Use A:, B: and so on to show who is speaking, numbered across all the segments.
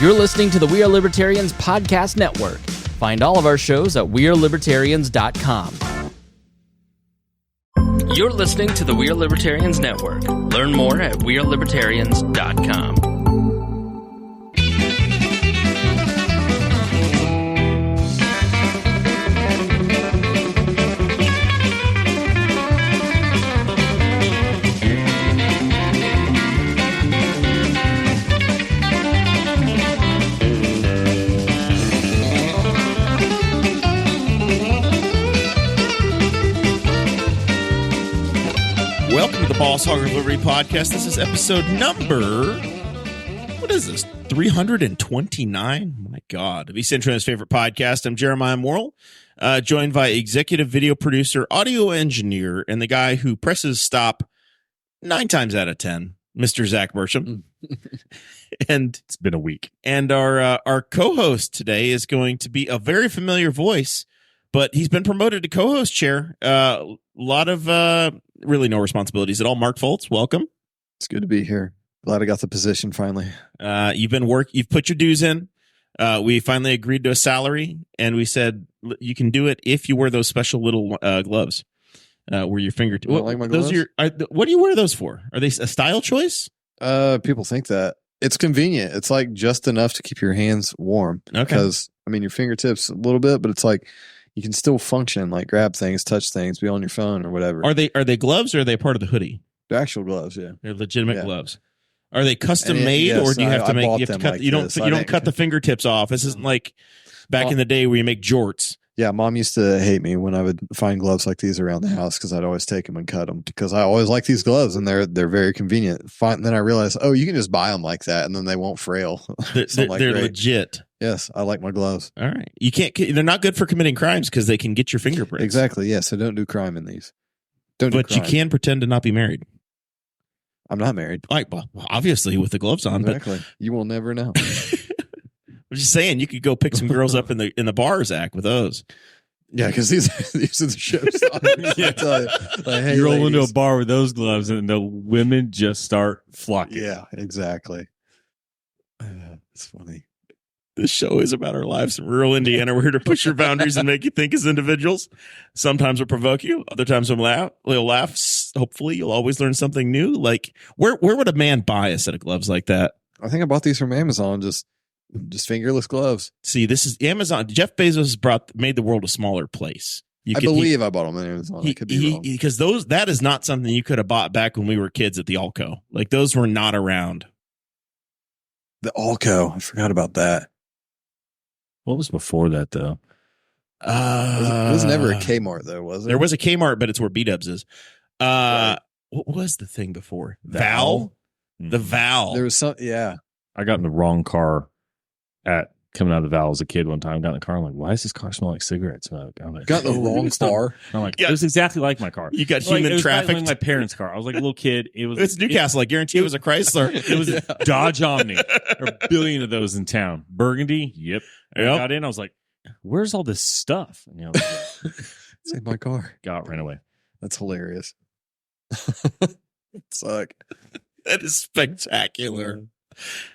A: You're listening to the We Are Libertarians Podcast Network. Find all of our shows at wearelibertarians.com. You're listening to the We Are Libertarians Network. Learn more at wearelibertarians.com.
B: Welcome to the Boss Hog of Liberty podcast. This is episode number, what is this, 329? My God. Of East Central's favorite podcast. I'm Jeremiah Morrell, joined by executive video producer, audio engineer, and the guy who presses stop 9 times out of 10, Mr. Zach Burcham. And
C: it's been a week.
B: And our co-host today is going to be a very familiar voice, but he's been promoted to co-host chair. A lot of really no responsibilities at all. Mark Fultz, welcome.
D: It's good to be here. Glad I got the position finally.
B: You've put your dues in. We finally agreed to a salary, and we said you can do it if you wear those special little gloves where your fingertips.
D: Like my gloves?
B: What do you wear those for? Are they a style choice?
D: People think that. It's convenient. It's like just enough to keep your hands warm.
B: Okay.
D: Because, I mean, your fingertips a little bit, but it's like you can still function, like grab things, touch things, be on your phone or whatever.
B: Are they gloves or are they part of the hoodie?
D: They're actual gloves, yeah.
B: They're legitimate gloves. Are they custom made,
D: yes,
B: or do you have to make? You have to cut.
D: Like
B: you don't cut the fingertips off. This isn't like back in the day where you make jorts.
D: Yeah, Mom used to hate me when I would find gloves like these around the house because I'd always take them and cut them because I always like these gloves and they're very convenient. Then I realized, oh, you can just buy them like that and then they won't frail.
B: They're legit.
D: Yes, I like my gloves.
B: All right, you can't. They're not good for committing crimes because they can get your fingerprints.
D: Exactly. Yeah. So don't do crime in these.
B: But you can pretend to not be married.
D: I'm not married.
B: Like, well, obviously with the gloves on.
D: Exactly. But you will never know.
B: I'm just saying, you could go pick some girls up in the bar, Zach, with those.
D: Yeah, because these are the shows.
C: Yeah.
D: Like, hey,
C: you roll into a bar with those gloves, and the women just start flocking.
D: Yeah, exactly. It's funny.
B: This show is about our lives in rural Indiana. We're here to push your boundaries and make you think as individuals. Sometimes we'll provoke you. Other times we'll laugh. Hopefully, you'll always learn something new. Like, where would a man buy a set of gloves like that?
D: I think I bought these from Amazon. Just fingerless gloves.
B: See, this is Amazon. Jeff Bezos made the world a smaller place.
D: I believe I bought them on Amazon. I could be wrong.
B: Because that is not something you could have bought back when we were kids at the Alco. Like, those were not around.
D: The Alco. I forgot about that.
C: What was before that, though?
D: It was never a Kmart, though, was it?
B: There was a Kmart, but it's where B-Dubs is.
D: Right.
B: What was the thing before? Val? The Val.
D: There was some, yeah.
C: I got in the wrong car coming out of the Val as a kid one time. Got in the car. I'm like, why does this car smell like cigarette smoke? I'm like,
D: got in the wrong car.
C: I'm like, it was exactly like my car.
B: You got
C: human
B: human
C: traffic.
B: traffic.
C: Like my parents' car. I was like a little kid.
B: It's Newcastle. I guarantee it was a Chrysler.
C: It was a Dodge Omni. There are a billion of those in town. Burgundy. Yep. I got in. I was like, where's all this stuff? And,
D: It's like my car.
C: ran away.
D: That's hilarious. Suck.
B: That is spectacular.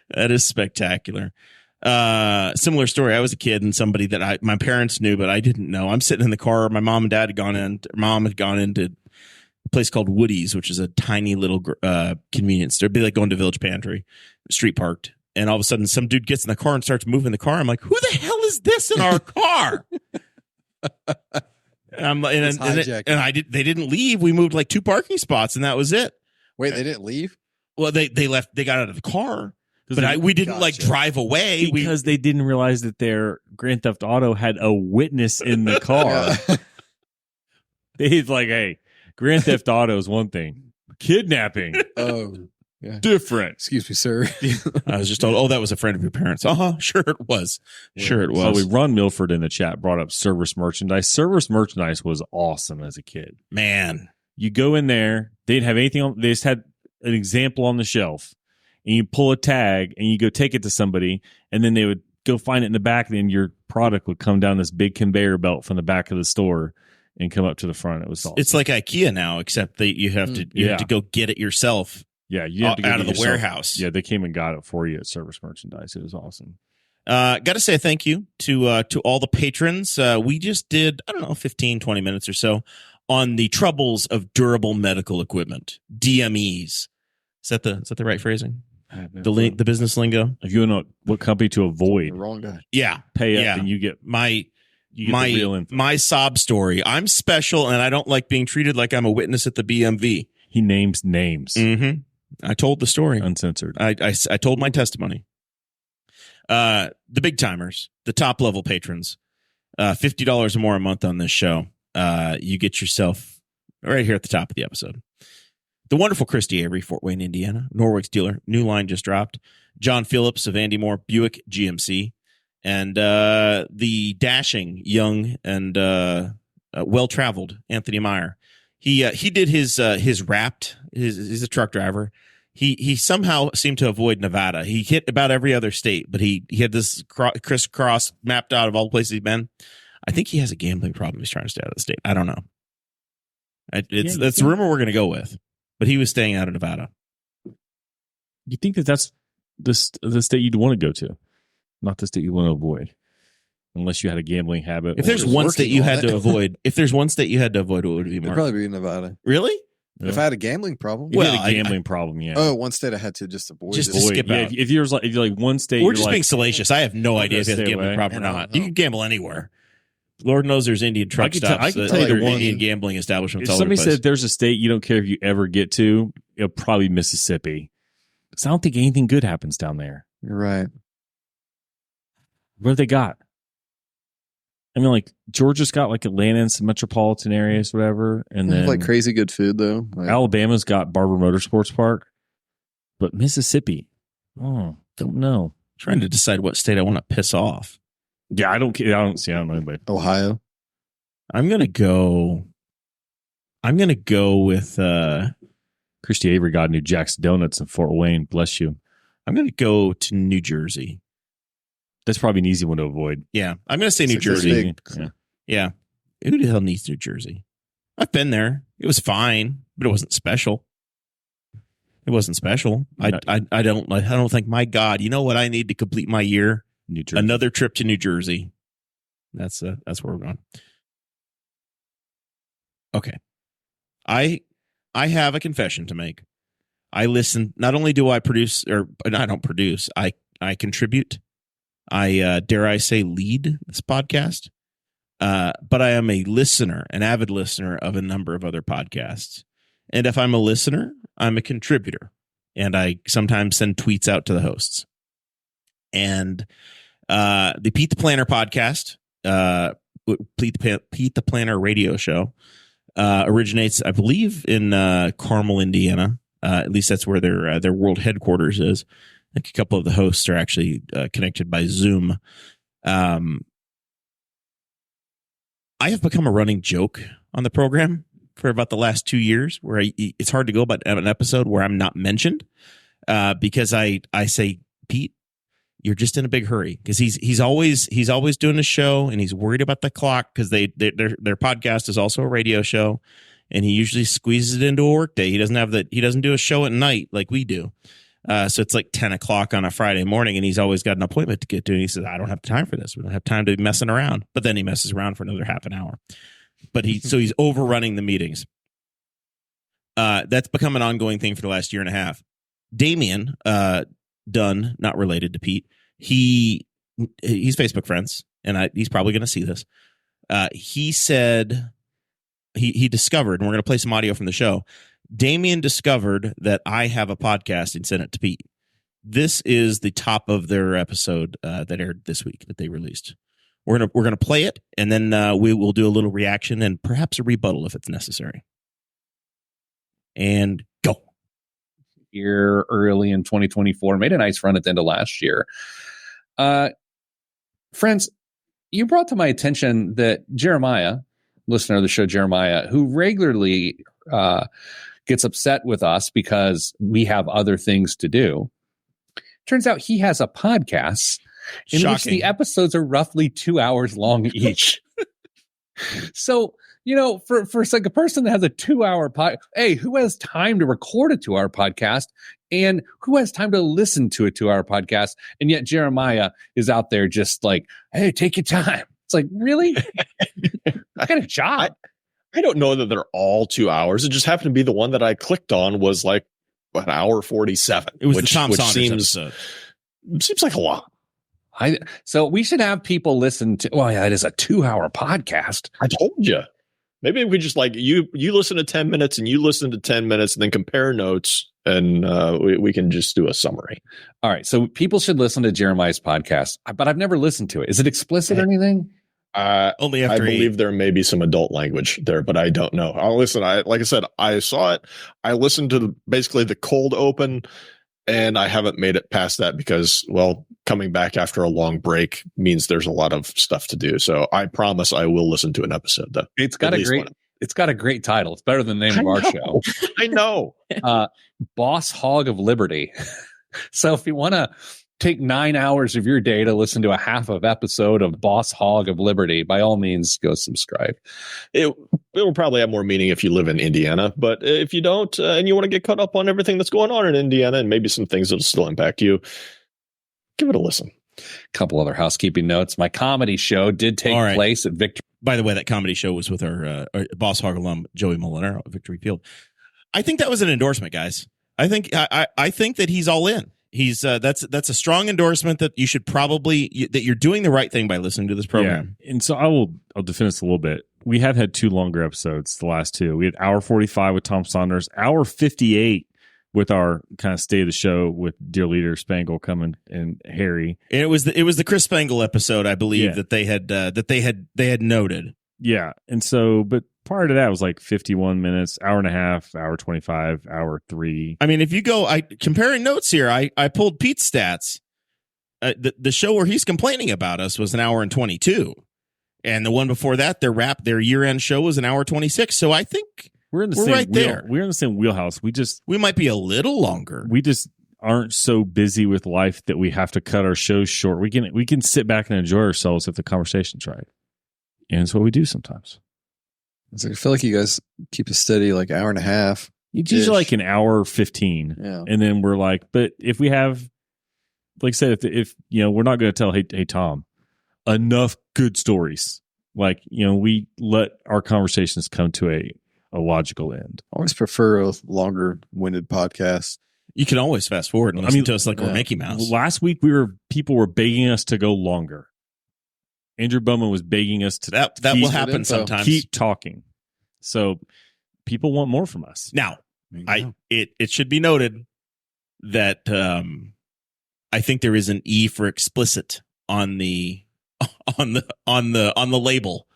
B: That is spectacular. Similar story. I was a kid and somebody that my parents knew, but I didn't know. I'm sitting in the car. My mom and dad had gone into a place called Woody's, which is a tiny little convenience store. It'd be like going to Village Pantry, street parked. And all of a sudden, some dude gets in the car and starts moving the car. I'm like, who the hell is this in our car? And they didn't leave. We moved like 2 parking spots, and that was it.
D: Wait, they didn't leave?
B: Well, they left. They got out of the car, but we didn't like drive away
C: because they didn't realize that their Grand Theft Auto had a witness in the car. They'd like, hey, Grand Theft Auto is one thing, kidnapping.
D: Oh. Yeah.
C: Different.
D: Excuse me, sir.
B: I was just told, that was a friend of your parents. Sure it was. Sure it was.
C: So Ron Milford in the chat brought up service merchandise. Service merchandise was awesome as a kid.
B: Man.
C: You go in there, they didn't have anything on, they just had an example on the shelf, and you pull a tag and you go take it to somebody, and then they would go find it in the back, and then your product would come down this big conveyor belt from the back of the store and come up to the front. It was awesome.
B: It's like IKEA now, except that you have to go get it yourself.
C: Yeah, you have to go
B: out of the
C: yourself.
B: warehouse.
C: Yeah, they came and got it for you at Service Merchandise. It was awesome.
B: Got to say thank you to all the patrons. We just did, 15, 20 minutes or so on the troubles of durable medical equipment, DMEs. Is that the right phrasing? The business lingo.
C: If you know what company to
D: The
C: avoid,
D: wrong guy.
B: Yeah,
C: pay up
B: yeah.
C: and you get the real info.
B: my sob story. I'm special, and I don't like being treated like I'm a witness at the BMV.
C: He names names.
B: Mm-hmm. I told the story.
C: Uncensored.
B: I told my testimony. The big timers, the top level patrons, $50 or more a month on this show. You get yourself right here at the top of the episode. The wonderful Christy Avery, Fort Wayne, Indiana, Norwich dealer, new line just dropped. John Phillips of Andy Moore, Buick GMC, and the dashing, young, and well-traveled Anthony Meyer. He did his Wrapped. He's a truck driver. He somehow seemed to avoid Nevada. He hit about every other state, but he had this crisscross mapped out of all the places he's been. I think he has a gambling problem. He's trying to stay out of the state. I don't know. That's the rumor we're going to go with. But he was staying out of Nevada.
C: You think that's the state you'd want to go to, not the state you want to avoid, unless you had a gambling habit.
B: If there's one state you had to avoid, what would it be,
D: It'd
B: Mark?
D: probably be Nevada.
B: Really?
C: Yeah.
D: If I had a gambling problem.
C: If you
B: Well,
C: had a gambling problem, yeah.
D: Oh, one state I had to just avoid.
B: Just
D: it.
B: to skip
C: yeah,
B: out.
C: if you're like one state,
B: We're
C: you're
B: just
C: like,
B: being salacious. I have no idea if he has a
C: stay
B: gambling
C: away.
B: problem or
D: I don't
B: not.
D: know.
B: You can gamble anywhere. Lord knows there's Indian truck
C: I can
B: stops.
C: tell you the one-
B: Indian gambling establishments
C: if
B: all over the
C: somebody
B: place.
C: said there's a state you don't care if you ever get to, it'll probably be Mississippi. Because I don't think anything good happens down there.
D: You're right.
C: What have they got? I mean, like Georgia's got like Atlanta and some metropolitan areas, whatever, and
D: They
C: then
D: have like crazy good food though. Like,
C: Alabama's got Barber Motorsports Park, but Mississippi, don't know.
B: Trying to decide what state I want to piss off.
C: Yeah, I don't know anybody.
D: Ohio.
B: I'm gonna go with
C: Christy Avery got New Jack's Donuts in Fort Wayne. Bless you.
B: I'm gonna go to New Jersey.
C: That's probably an easy one to avoid.
B: Yeah, I'm gonna say
D: It's
B: New
D: like this
B: Jersey.
D: big-
C: Yeah.
B: Yeah, who the hell needs New Jersey? I've been there. It was fine, but it wasn't special. It wasn't special. I don't think. My God, you know what I need to complete my year?
C: New Jersey.
B: Another trip to New Jersey. That's where we're going. Okay, I have a confession to make. I listen. Not only do I produce, or I don't produce. I contribute. I dare I say lead this podcast. But I am a listener, an avid listener of a number of other podcasts. And if I'm a listener, I'm a contributor. And I sometimes send tweets out to the hosts. And the Pete the Planner podcast, Pete the Planner radio show, originates, I believe, in Carmel, Indiana. At least that's where their world headquarters is. I think a couple of the hosts are actually connected by Zoom. I have become a running joke on the program for about the last 2 years, where it's hard to go about an episode where I'm not mentioned, because I say, Pete, you're just in a big hurry, because he's always doing a show, and he's worried about the clock, because their podcast is also a radio show, and he usually squeezes it into a work day. He doesn't do a show at night like we do. So it's like 10 o'clock on a Friday morning, and he's always got an appointment to get to. And he says, I don't have time for this. We don't have time to be messing around. But then he messes around for another half an hour. But he's overrunning the meetings. That's become an ongoing thing for the last year and a half. Damien Dunn, not related to Pete, he's Facebook friends, and he's probably going to see this. He said he discovered, and we're going to play some audio from the show. Damien discovered that I have a podcast and sent it to Pete. This is the top of their episode that aired this week that they released. We're gonna play it, and then we will do a little reaction and perhaps a rebuttal if it's necessary. And go.
E: Here early in 2024, made a nice run at the end of last year. Friends, you brought to my attention that Jeremiah, listener of the show Jeremiah, who regularly gets upset with us because we have other things to do. Turns out he has a podcast in which
B: Shocking.
E: the episodes are roughly 2 hours long each. So for like a person that has a 2-hour hey, who has time to record a 2-hour podcast and who has time to listen to a 2-hour podcast? And yet Jeremiah is out there just like, hey, take your time. It's like, really? I got a job.
F: I don't know that they're all 2 hours. It just happened to be the one that I clicked on was like an hour 47.
B: It was the Tom Saunders episode.
F: Seems like a lot.
E: So we should have people listen to. Well, yeah, it is a 2-hour podcast.
F: I told you. Maybe we just like you listen to 10 minutes and you listen to 10 minutes and then compare notes and we can just do a summary.
E: All right. So people should listen to Jeremiah's podcast, but I've never listened to it. Is it explicit or anything?
B: Only after
F: I believe there may be some adult language there, but I don't know. I'll listen. Like I said, I saw it. I listened to basically the cold open, and I haven't made it past that because, well, coming back after a long break means there's a lot of stuff to do. So I promise I will listen to an episode though.
E: It's got a great title. It's better than the name of our show.
F: I know.
E: Boss Hog of Liberty. So if you want to take 9 hours of your day to listen to a half of episode of Boss Hog of Liberty, by all means, go subscribe.
F: It will probably have more meaning if you live in Indiana, but if you don't and you want to get caught up on everything that's going on in Indiana and maybe some things that'll still impact you, give it a listen.
E: A couple other housekeeping notes. My comedy show did take place at Victory.
B: By the way, that comedy show was with our Boss Hog alum, Joey Molinaro at Victory Field. I think that was an endorsement, guys. I think that he's all in. He's that's a strong endorsement that you should probably that you're doing the right thing by listening to this program.
C: Yeah. And so I'll defend this a little bit. We have had 2 longer episodes, the last 2. We had hour 45 with Tom Saunders, hour 58 with our kind of state of the show with Dear Leader Spangle coming and Harry.
B: And it was the Chris Spangle episode, I believe, that they had noted.
C: Yeah. And so, but prior to that was like 51 minutes, hour and a half, hour 25, hour 3.
B: I mean, if you go, comparing notes here, I pulled Pete's stats. The show where he's complaining about us was an hour and 22. And the one before that, their year-end show was an hour 26. So I think we're
C: same
B: right there.
C: We're in the same wheelhouse.
B: We might be a little longer.
C: We just aren't so busy with life that we have to cut our shows short. We can sit back and enjoy ourselves if the conversation's right. And it's what we do sometimes.
D: I feel like you guys keep a steady like hour and a half.
C: It's usually like an hour 15.
D: Yeah.
C: And then we're like, but if we have, like I said, if we're not going to tell, hey, Tom, enough good stories. Like, we let our conversations come to a logical end.
D: I always prefer a longer winded podcast.
B: You can always fast forward and listen to us like we're Mickey Mouse.
C: Last week, people were begging us to go longer. Andrew Bowman was begging us to
B: that will happen sometimes.
C: Keep talking. So people want more from us.
B: Now, it should be noted that I think there is an E for explicit on the label.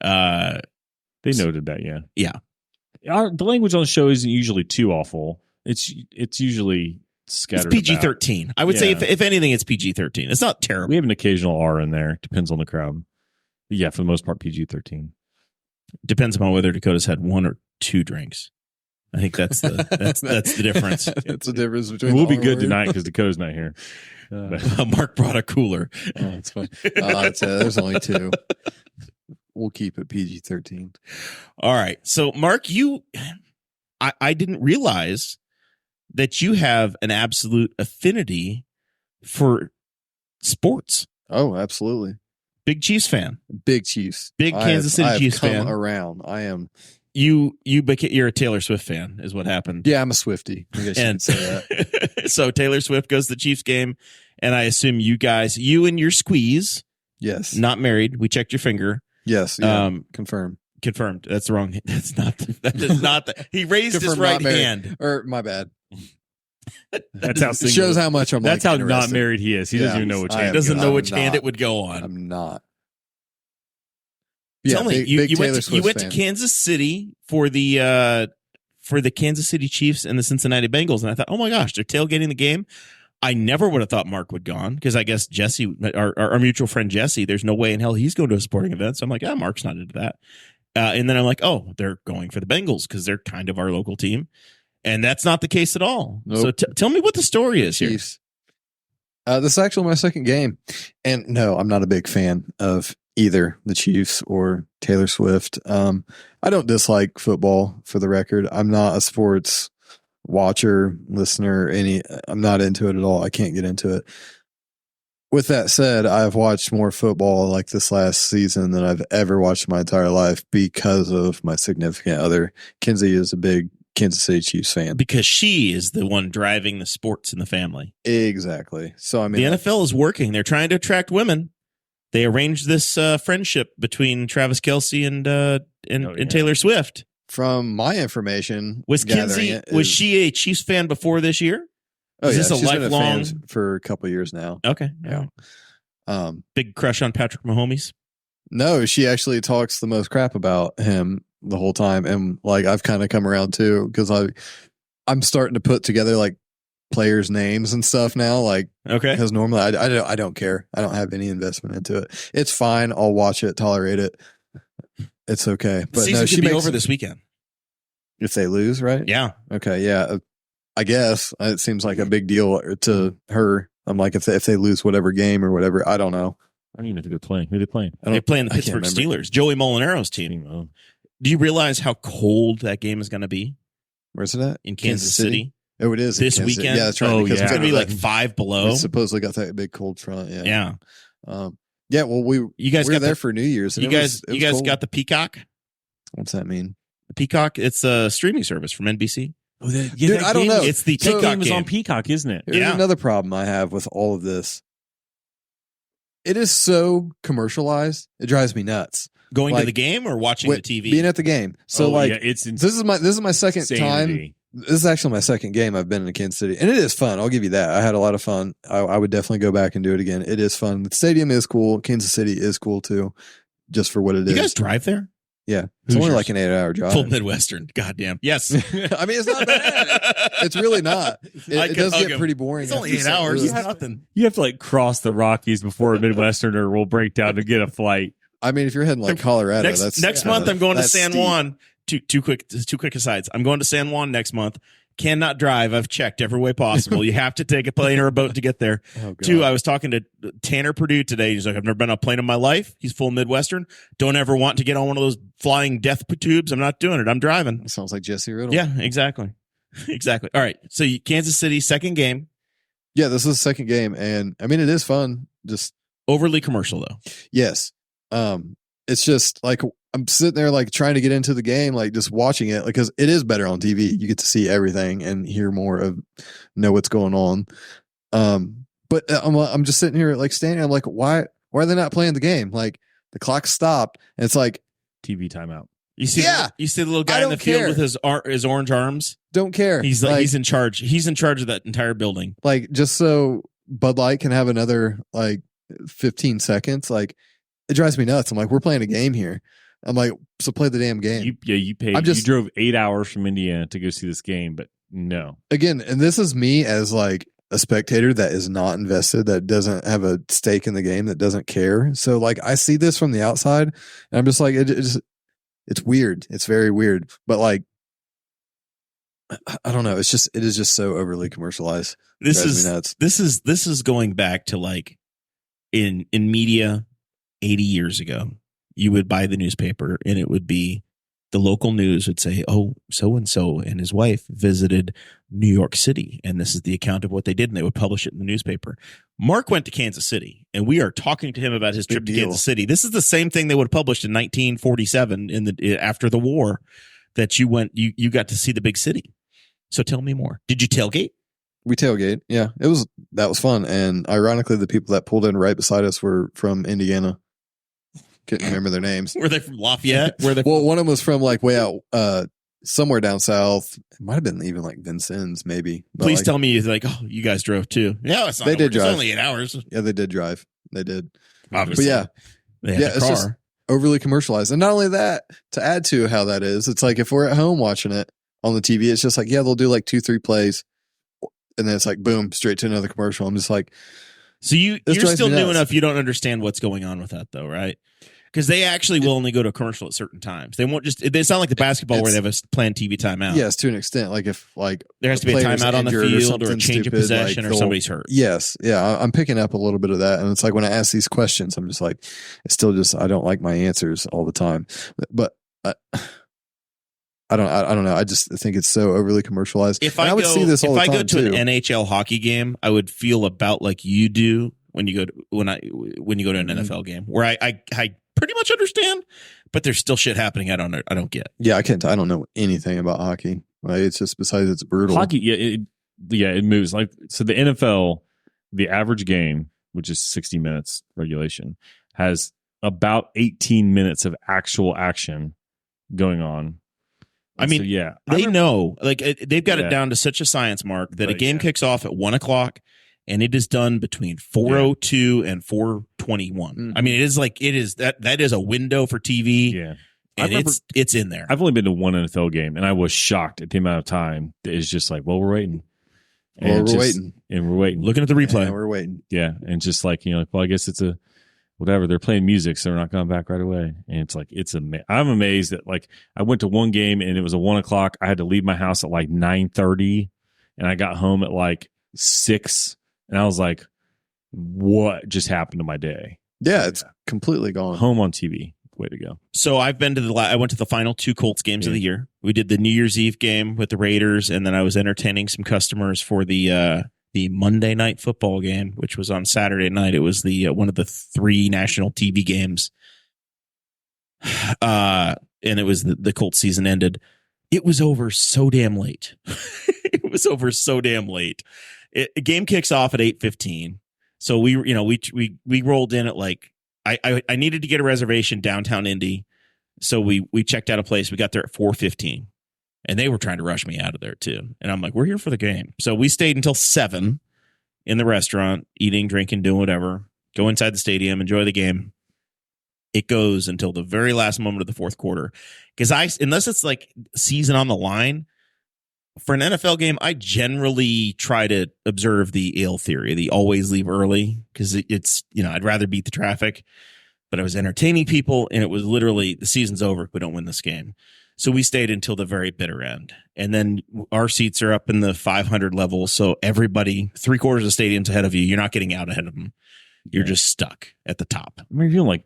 C: They noted that, yeah.
B: Yeah.
C: The language on the show isn't usually too awful. It's usually scattered.
B: It's PG-13. I would say if anything, it's PG-13. It's not terrible.
C: We have an occasional R in there. Depends on the crowd. But yeah, for the most part, PG-13.
B: Depends upon whether Dakota's had 1 or 2 drinks. I think that's the difference.
D: That's the difference between.
C: We'll be good tonight because Dakota's not here.
B: Mark brought a cooler.
D: Oh, that's fine. There's only 2. We'll keep it PG-13.
B: All right. So, Mark, I didn't realize that you have an absolute affinity for sports.
D: Oh, absolutely.
B: Big Chiefs fan.
D: Big Chiefs.
B: Big Kansas City Chiefs fan.
D: Around. I am.
B: You're a Taylor Swift fan is what happened.
D: Yeah, I'm a Swiftie. I guess you can say that.
B: So Taylor Swift goes to the Chiefs game, and I assume you and your squeeze.
D: Yes.
B: Not married. We checked your finger.
D: Yes. Yeah, confirmed.
B: That's wrong. That is not. He raised his right hand.
D: Or my bad.
C: That's how single.
D: Shows how much I'm.
C: That's how
D: interested.
C: Not married he is. He doesn't even know which hand.
B: He doesn't know which hand it would go on.
D: I'm not.
B: Tell me, you went to Kansas City for the Kansas City Chiefs and the Cincinnati Bengals, and I thought, oh my gosh, they're tailgating the game. I never would have thought Mark would gone because I guess Jesse, our mutual friend Jesse, there's no way in hell he's going to a sporting event. So I'm like, Mark's not into that. And then I'm like, oh, they're going for the Bengals because they're kind of our local team. And that's not the case at all. Nope. So tell me what the story is Chiefs.
D: Here. This is actually my second game. And no, I'm not a big fan of either the Chiefs or Taylor Swift. I don't dislike football, for the record. I'm not a sports watcher, listener, I'm not into it at all. I can't get into it. With that said, I've watched more football like this last season than I've ever watched my entire life because of my significant other. Kinsey is a big Kansas City Chiefs fan.
B: Because she is the one driving the sports in the family.
D: Exactly. So, I mean,
B: the NFL is working. They're trying to attract women. They arranged this friendship between Travis Kelce and Taylor Swift.
D: From my information,
B: was Kinsey, was she a Chiefs fan before this year?
D: Oh,
B: is
D: yeah,
B: this a
D: she's
B: lifelong
D: been a fan for a couple of years now.
B: Okay.
D: Yeah.
B: Big crush on Patrick Mahomes?
D: No, she actually talks the most crap about him the whole time. And like, I've kind of come around too, because I'm starting to put together like players' names and stuff now. Like,
B: okay.
D: Because normally I don't care. I don't have any investment into it. It's fine. I'll watch it, tolerate it. It's okay. But
B: season
D: no, she
B: could be
D: makes
B: over this weekend.
D: If they lose, right?
B: Yeah.
D: Okay. Yeah. I guess it seems like a big deal to her. I'm like, if they lose whatever game or whatever, I don't know.
C: I don't even know who they're playing. Who are they playing?
B: They're playing the Pittsburgh Steelers. Joey Molinaro's team. Do you realize how cold that game is going to be?
D: Where's it at?
B: In Kansas City.
D: Oh, it is
B: this weekend.
D: Yeah, that's right.
C: Oh,
D: because
B: it's going to be like 5 below.
D: We supposedly got that big cold front. Yeah.
B: Yeah.
D: Yeah. Well, we were there for New Year's.
B: You guys got the Peacock?
D: What's that mean?
B: The Peacock. It's a streaming service from NBC.
C: Oh,
D: dude, I don't know.
B: It's the
C: Peacock
B: Peacock
C: game.
B: game.
C: On Peacock, isn't it?
D: Here's another problem I have with all of this. It is so commercialized. It drives me nuts.
B: Going to the game or watching the TV?
D: Being at the game. So
C: it's
D: this is my second time. This is actually my second game I've been in Kansas City, and it is fun. I'll give you that. I had a lot of fun. I would definitely go back and do it again. It is fun. The stadium is cool. Kansas City is cool too, just for what it is.
B: You guys drive there?
D: Yeah, it's only like an 8-hour drive.
B: Full Midwestern. Goddamn. Yes.
D: I mean, it's not bad. It's really not. It does get pretty boring.
B: It's only 8 hours. It's nothing.
C: You have to like cross the Rockies before a Midwesterner will break down to get a flight.
D: I mean, if you're heading like Colorado,
B: next month I'm going to San Juan. Two quick asides. I'm going to San Juan next month. Cannot drive. I've checked every way possible. You have to take a plane or a boat to get there.
D: Oh, God.
B: 2, I was talking to Tanner Purdue today. He's like, I've never been on a plane in my life. He's full Midwestern. Don't ever want to get on one of those flying death tubes. I'm not doing it. I'm driving.
D: It sounds like Jesse Riddle.
B: Yeah, exactly. Exactly. All right. So Kansas City, second game.
D: Yeah, this is the second game. And I mean, it is fun. Just
B: overly commercial though.
D: Yes. It's just like I'm sitting there like trying to get into the game, like just watching it because it is better on TV. You get to see everything and hear more of know what's going on. But I'm just sitting here like standing. I'm like, why are they not playing the game? Like the clock stopped and it's like
C: TV timeout.
B: You see the little guy in the field with his orange arms.
D: Don't care.
B: He's like he's in charge. He's in charge of that entire building.
D: Like just so Bud Light can have another like 15 seconds. Like it drives me nuts. I'm like, we're playing a game here. I'm like, so play the damn game.
C: You paid. You drove 8 hours from Indiana to go see this game, but no.
D: Again, and this is me as like a spectator that is not invested, that doesn't have a stake in the game, that doesn't care. So like, I see this from the outside, and I'm just like, it's weird. It's very weird. But like, I don't know. It is just so overly commercialized.
B: This is going back to like in media 80 years ago. You would buy the newspaper and it would be the local news would say, oh, so-and-so and his wife visited New York City. And this is the account of what they did. And they would publish it in the newspaper. Mark went to Kansas City and we are talking to him about his trip to Kansas City. This is the same thing they would have published in 1947 after the war that you you got to see the big city. So tell me more. Did you tailgate?
D: We tailgate. Yeah, that was fun. And ironically, the people that pulled in right beside us were from Indiana. Couldn't remember their names.
B: Were they from Lafayette?
D: Well, one of them was from like way out, somewhere down south. It might have been even like Vincennes, maybe. But
B: please tell me you guys drove too. Yeah, it's not.
D: They did drive.
B: It's only 8 hours.
D: Yeah, they did drive. They did.
B: Obviously,
D: but it's just overly commercialized. And not only that, to add to how that is, it's like if we're at home watching it on the TV, it's just like they'll do like 2-3 plays, and then it's like boom, straight to another commercial. I'm just like,
B: so you're still new enough. You don't understand what's going on with that though, right? because they actually will only go to a commercial at certain times. They won't just. It's not like the basketball where they have a planned TV timeout.
D: Yes, to an extent. Like if
B: there has to be a timeout on the field or a change of possession or somebody's hurt.
D: Yes, yeah, I'm picking up a little bit of that, and it's like when I ask these questions, I'm just like, it's still just I don't like my answers all the time, but. I don't know. I just think it's so overly commercialized.
B: If I go to an NHL hockey game, I would feel about like you do when you go to when you go to an NFL game, where I pretty much understand, but there's still shit happening I don't get.
D: Yeah, I don't know anything about hockey. Like, it's just besides it's brutal.
C: Hockey, it moves like so. The NFL, the average game, which is 60 minutes regulation, has about 18 minutes of actual action going on.
B: I mean,
C: so,
B: they know, like they've got it down to such a science, Mark, that a game kicks off at 1:00 and it is done between 4:02 and 4:21. Mm-hmm. I mean, it is that is a window for TV.
C: Yeah.
B: And it's in there.
C: I've only been to one NFL game and I was shocked at the amount of time that it's just like, well, we're waiting. And
D: we're waiting.
C: And we're waiting.
B: Looking at the replay.
D: Yeah, we're waiting.
C: Yeah. And just like, well, I guess it's a whatever, they're playing music, so they're not coming back right away. And it's like, I'm amazed that like I went to one game and it was a 1:00. I had to leave my house at like 9:30 and I got home at like 6. And I was like, what just happened to my day?
D: Yeah, it's completely gone.
C: Home on TV. Way to go.
B: So I went to the final 2 Colts games of the year. We did the New Year's Eve game with the Raiders, and then I was entertaining some customers for the Monday night football game, which was on Saturday night. It was the one of the 3 national TV games. And it was the Colts season ended. It was over so damn late. It was over so damn late. The game kicks off at 8:15. So we rolled in at like I needed to get a reservation downtown Indy. So we checked out a place. We got there at 4:15. And they were trying to rush me out of there too. And I'm like, we're here for the game. So we stayed until 7 in the restaurant, eating, drinking, doing whatever. Go inside the stadium, enjoy the game. It goes until the very last moment of the fourth quarter. Because unless it's like season on the line, for an NFL game, I generally try to observe the ale theory, the always leave early, because it's, I'd rather beat the traffic. But I was entertaining people, and it was literally the season's over if we don't win this game. So we stayed until the very bitter end. And then our seats are up in the 500 level. So everybody, 3/4 of the stadium's ahead of you. You're not getting out ahead of them. You're just stuck at the top.
C: I mean, feeling like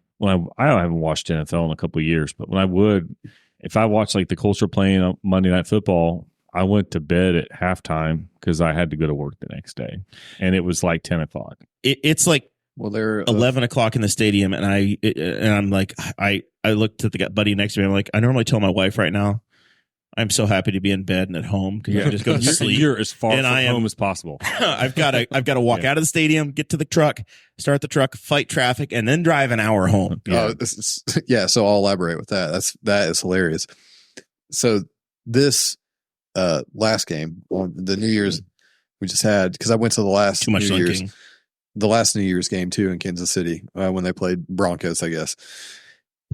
C: I haven't watched NFL in a couple of years, but if I watched like the Colts were playing on Monday Night Football, I went to bed at halftime because I had to go to work the next day. And it was like 10 o'clock.
B: It's like,
D: well, they're
B: 11 o'clock in the stadium, and I'm like, I looked at the buddy next to me. I'm like, I normally tell my wife right now, I'm so happy to be in bed and at home because I can just go to sleep.
C: You're as far from home as possible.
B: I've got to walk out of the stadium, get to the truck, start the truck, fight traffic, and then drive an hour home.
D: So I'll elaborate with that. That is hilarious. So this last game on the New Year's we just had, because I went to the last
B: Too much
D: New
B: linking.
D: Year's. The last New Year's game too in Kansas City when they played Broncos, I guess.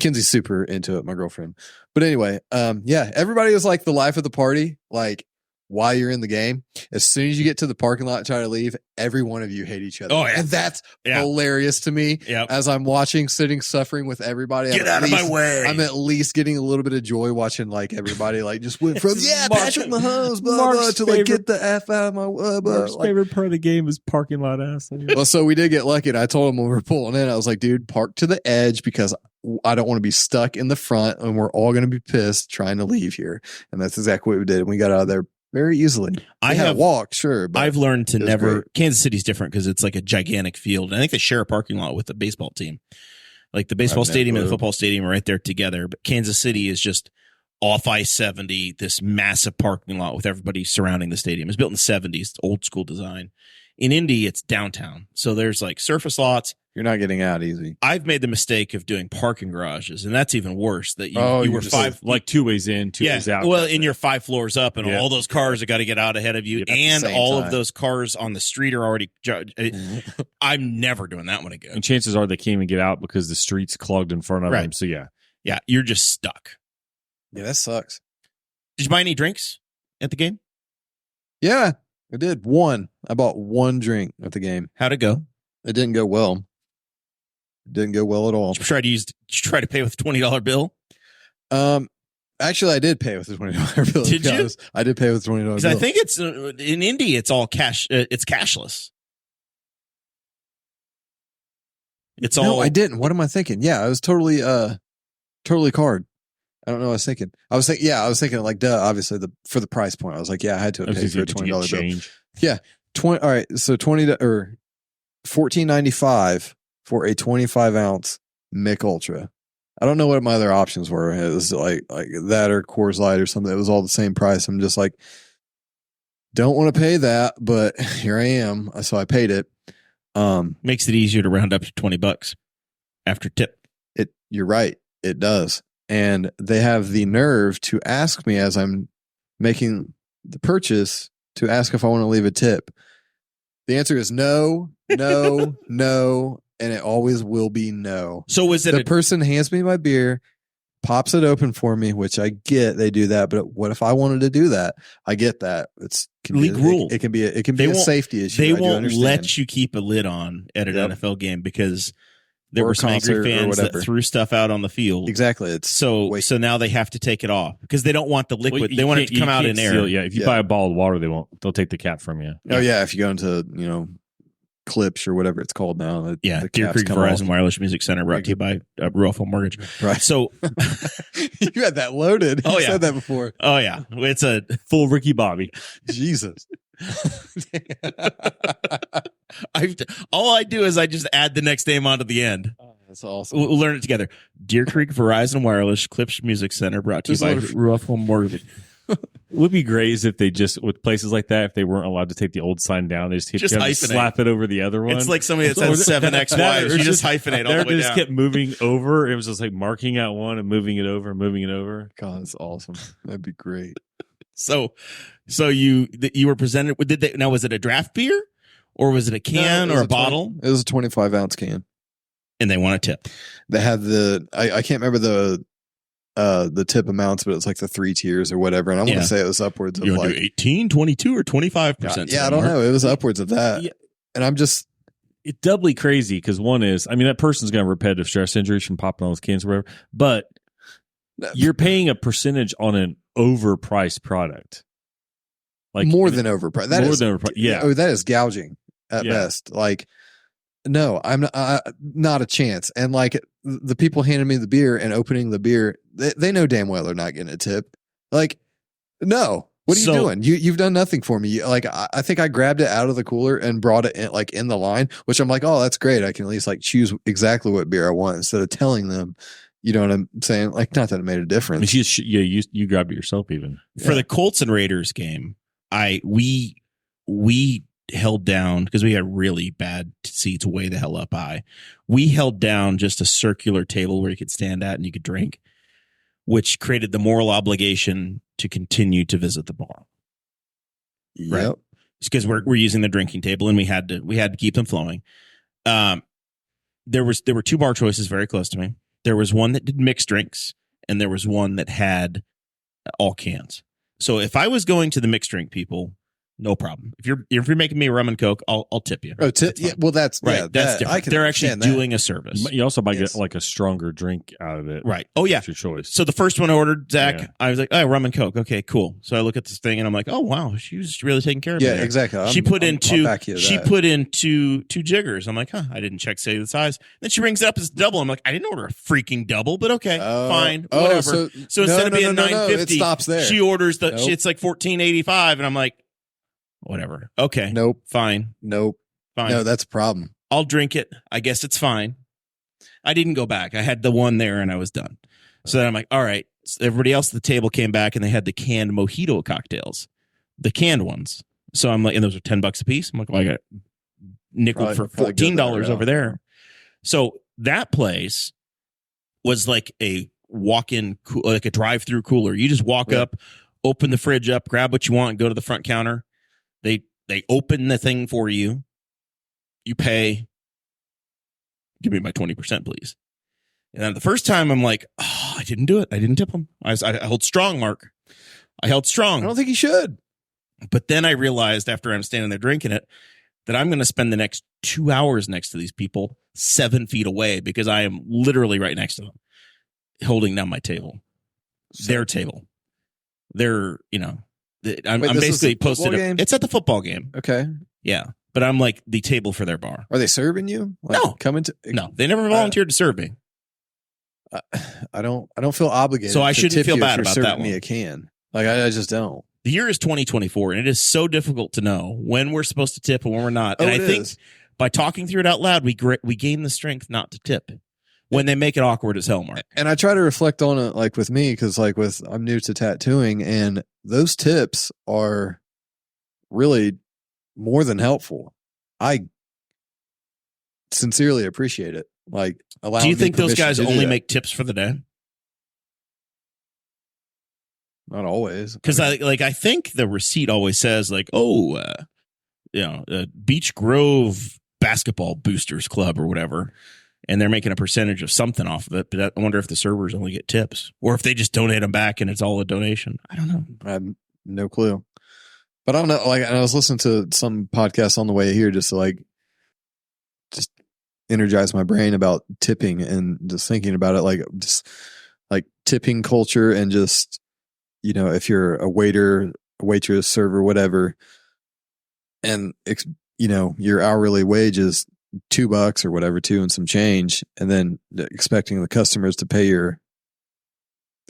D: Kenzie's super into it, my girlfriend. But anyway, everybody was like the life of the party. Like while you're in the game, as soon as you get to the parking lot and try to leave, every one of you hate each other.
B: Oh, yeah.
D: And that's hilarious to me.
B: Yep.
D: As I'm watching, sitting, suffering with everybody.
B: Get out of my way.
D: I'm at least getting a little bit of joy watching like everybody like just went from Patrick Mahomes, blah, blah, to like get the F out of my
C: Mark's favorite part of the game is parking lot ass.
D: Well, so we did get lucky. And I told him when we were pulling in, I was like, dude, park to the edge because I don't want to be stuck in the front and we're all going to be pissed trying to leave here. And that's exactly what we did. And we got out of there very easily.
B: I have
D: walked, sure. But
B: I've learned to never.
D: great.
B: Kansas City's different because it's like a gigantic field. I think they share a parking lot with the baseball team. Like the baseball stadium and the football stadium are right there together. But Kansas City is just off I-70, this massive parking lot with everybody surrounding the stadium. It's built in the 70s, old school design. In Indy, it's downtown. So there's like surface lots.
D: You're not getting out easy.
B: I've made the mistake of doing parking garages, and that's even worse. That you were
C: just
B: 5
C: like 2 ways in, 2 ways out.
B: Well, and you're 5 floors up, and all those cars have got to get out ahead of you, and all of those cars on the street are already. I'm never doing that one again.
C: And chances are they can't even get out because the street's clogged in front of them. So
B: yeah, you're just stuck.
D: Yeah, that sucks.
B: Did you buy any drinks at the game?
D: Yeah, I did. I bought one drink at the game.
B: How'd it go?
D: It didn't go well. Didn't go well at all.
B: Did you try to pay with a $20 bill?
D: Actually, I did pay with a $20 bill.
B: Did you?
D: I did pay with a $20 bill.
B: Because I think it's in Indy, it's all cash. It's cashless. It's all.
D: No, I didn't. What am I thinking? Yeah, I was totally card. I don't know what I was thinking. I was thinking like, duh, obviously for the price point. I was like, yeah, I had to pay for a $20 bill. Yeah. 20. All right. So $14.95 for a 25 ounce Mick Ultra. I don't know what my other options were. It was like that or Coors Light or something. It was all the same price. I'm just like, don't want to pay that, but here I am. So I paid it.
B: Makes it easier to round up to $20 after tip.
D: You're right. It does. And they have the nerve to ask me as I'm making the purchase to ask if I want to leave a tip. The answer is no, no, and it always will be no.
B: So was it
D: the person hands me my beer, pops it open for me, which I get they do that, but what if I wanted to do that? I get that. It's
B: league rule.
D: It can be a safety issue.
B: They won't let you keep a lid on at an NFL game because there were some angry fans that threw stuff out on the field.
D: Exactly.
B: So now they have to take it off because they don't want the liquid. They want it to come out in air.
C: Yeah, if you buy a bottle of water, they'll take the cap from you.
D: Oh yeah, if you go into Clips or whatever it's called now.
B: The Deer Creek Verizon Wireless Music Center brought to you by Ruffle Mortgage.
D: Right.
B: So
D: you had that loaded.
B: Oh,
D: you said that before.
B: Oh yeah, it's a
C: full Ricky Bobby.
D: Jesus.
B: All I do is I just add the next name onto the end.
D: Oh, that's awesome.
B: We'll learn it together. Deer Creek Verizon Wireless Clips Music Center brought to you by Ruffle Mortgage.
C: Would be great is if they just with places like that, if they weren't allowed to take the old sign down, they just slap it over the other one.
B: It's like somebody that says 7XY. You just hyphenate all the way down.
C: They just kept moving over. It was just like marking out one and moving it over, moving it over.
D: God, that's awesome. That'd be great.
B: So you were presented with now was it a draft beer or was it a can or a bottle?
D: It was a 25 ounce can.
B: And they want a tip.
D: They had I can't remember the tip amounts, but it's like the 3 tiers or whatever. And I want to say it was upwards of like
B: 18, 22 or 25%.
D: Yeah, I don't know. It was upwards of that.
C: Yeah.
D: And I'm just
C: it's doubly crazy because one is, that person's going to have repetitive stress injuries from popping all those cans or whatever, but you're paying a percentage on an overpriced product. Like
D: more than overpriced. That is
C: overpriced. Yeah.
D: Oh, that is gouging at best. Like, no, I'm not a chance. And like the people handing me the beer and opening the beer, they know damn well they're not getting a tip. Like, no, what are you doing? You've done nothing for me. I think I grabbed it out of the cooler and brought it in the line, which I'm like, oh, that's great. I can at least choose exactly what beer I want instead of telling them. You know what I'm saying? Like, not that it made a difference.
C: You grabbed it yourself even.
B: For the Colts and Raiders game, we held down because we had really bad seats way the hell up high. We held down just a circular table where you could stand at and you could drink, which created the moral obligation to continue to visit the bar. Right?
D: Yep.
B: Because we're using the drinking table and we had to keep them flowing. There were 2 bar choices very close to me. There was one that did mixed drinks, and there was one that had all cans. So if I was going to the mixed drink people, no problem. If you're making me a rum and Coke, I'll tip you.
D: Oh, yeah. Well, that's
B: right.
D: Yeah,
B: that's different. They're actually doing a service.
C: You also might get a stronger drink out of it.
B: Right. Oh yeah.
C: That's your choice.
B: So the first one I ordered, Zach, I was like, oh, rum and Coke. Okay, cool. So I look at this thing and I'm like, oh wow, she was really taking care of me.
D: Yeah, exactly.
B: She put in two jiggers. I'm like, I didn't check say the size. Then she brings it up as double. I'm like, I didn't order a freaking double, but okay, fine, whatever. So instead of being $9.50,
D: it stops there.
B: She orders it's like $14.85, and I'm like, whatever. Okay.
D: Nope.
B: Fine.
D: Nope.
B: Fine.
D: No, that's a problem.
B: I'll drink it. I guess it's fine. I didn't go back. I had the one there and I was done. So then I'm like, all right. So everybody else at the table came back and they had the canned mojito cocktails, the canned ones. So I'm like, and those are $10 a piece. I'm like, well, I got nickel for $14 over there. So that place was like a walk-in, like a drive-through cooler. You just walk up, open the fridge up, grab what you want, and go to the front counter. They open the thing for you. You pay. Give me my 20%, please. And then the first time I'm like, oh, I didn't do it. I didn't tip them. I held strong, Mark. I held strong.
D: I don't think you should.
B: But then I realized after I'm standing there drinking it that I'm going to spend the next 2 hours next to these people 7 feet away because I am literally right next to them, holding down my table, their table. They're, I'm
D: Wait, this is
B: basically
D: the football
B: posted.
D: game?
B: It's at the football game.
D: Okay.
B: Yeah. But I'm like the table for their bar.
D: Are they serving you? Like,
B: No.
D: Coming to
B: No, they never volunteered to serve me.
D: I don't feel obligated.
B: So I
D: to
B: shouldn't
D: tip
B: feel
D: you
B: bad
D: if you're
B: about
D: serving
B: that
D: me
B: one.
D: a can. Like I just don't.
B: The year is 2024, and it is so difficult to know when we're supposed to tip and when we're not. And I think by talking through it out loud, we gain the strength not to tip when they make it awkward as hell, Mark.
D: And I try to reflect on it, like with me, because I'm new to tattooing, and those tips are really more than helpful. I sincerely appreciate it. Like,
B: Do you think those guys only make tips for the day?
D: Not always,
B: because I think the receipt always says like, Beach Grove Basketball Boosters Club or whatever, and they're making a percentage of something off of it. But I wonder if the servers only get tips, or if they just donate them back and it's all a donation. I don't know.
D: I have no clue. But I don't know. Like, I was listening to some podcasts on the way here just to just energize my brain about tipping and just thinking about it, just tipping culture and just. If you're a waiter, a waitress, server, whatever, and, your hourly wage is $2 or whatever, 2 and some change, and then expecting the customers to pay the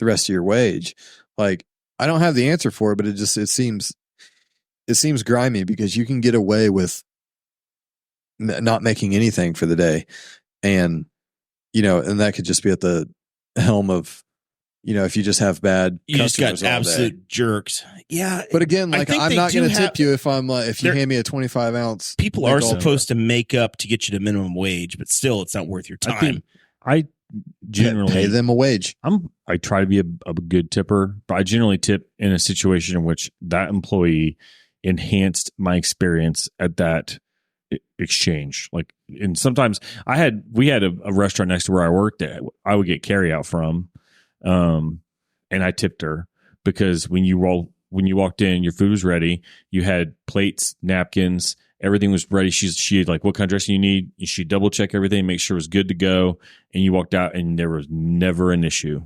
D: rest of your wage. Like, I don't have the answer for it, but it seems grimy because you can get away with not making anything for the day. And, and that could just be at the helm of, if you just have bad
B: you just got
D: customers all
B: absolute
D: day.
B: jerks. Yeah.
D: But again,
B: I think
D: I'm
B: they
D: not going
B: do
D: to tip you if you hand me a 25 ounce.
B: People are supposed to make up to get you to minimum wage, but still it's not worth your time.
C: I generally
D: pay them a wage.
C: I try to be a good tipper, but I generally tip in a situation in which that employee enhanced my experience at that exchange. Like, and sometimes we had a restaurant next to where I worked at. I would get carry out from. And I tipped her because when you walked in, your food was ready. You had plates, napkins, everything was ready. She had like, what kind of dressing you need? She double check everything, make sure it was good to go. And you walked out and there was never an issue.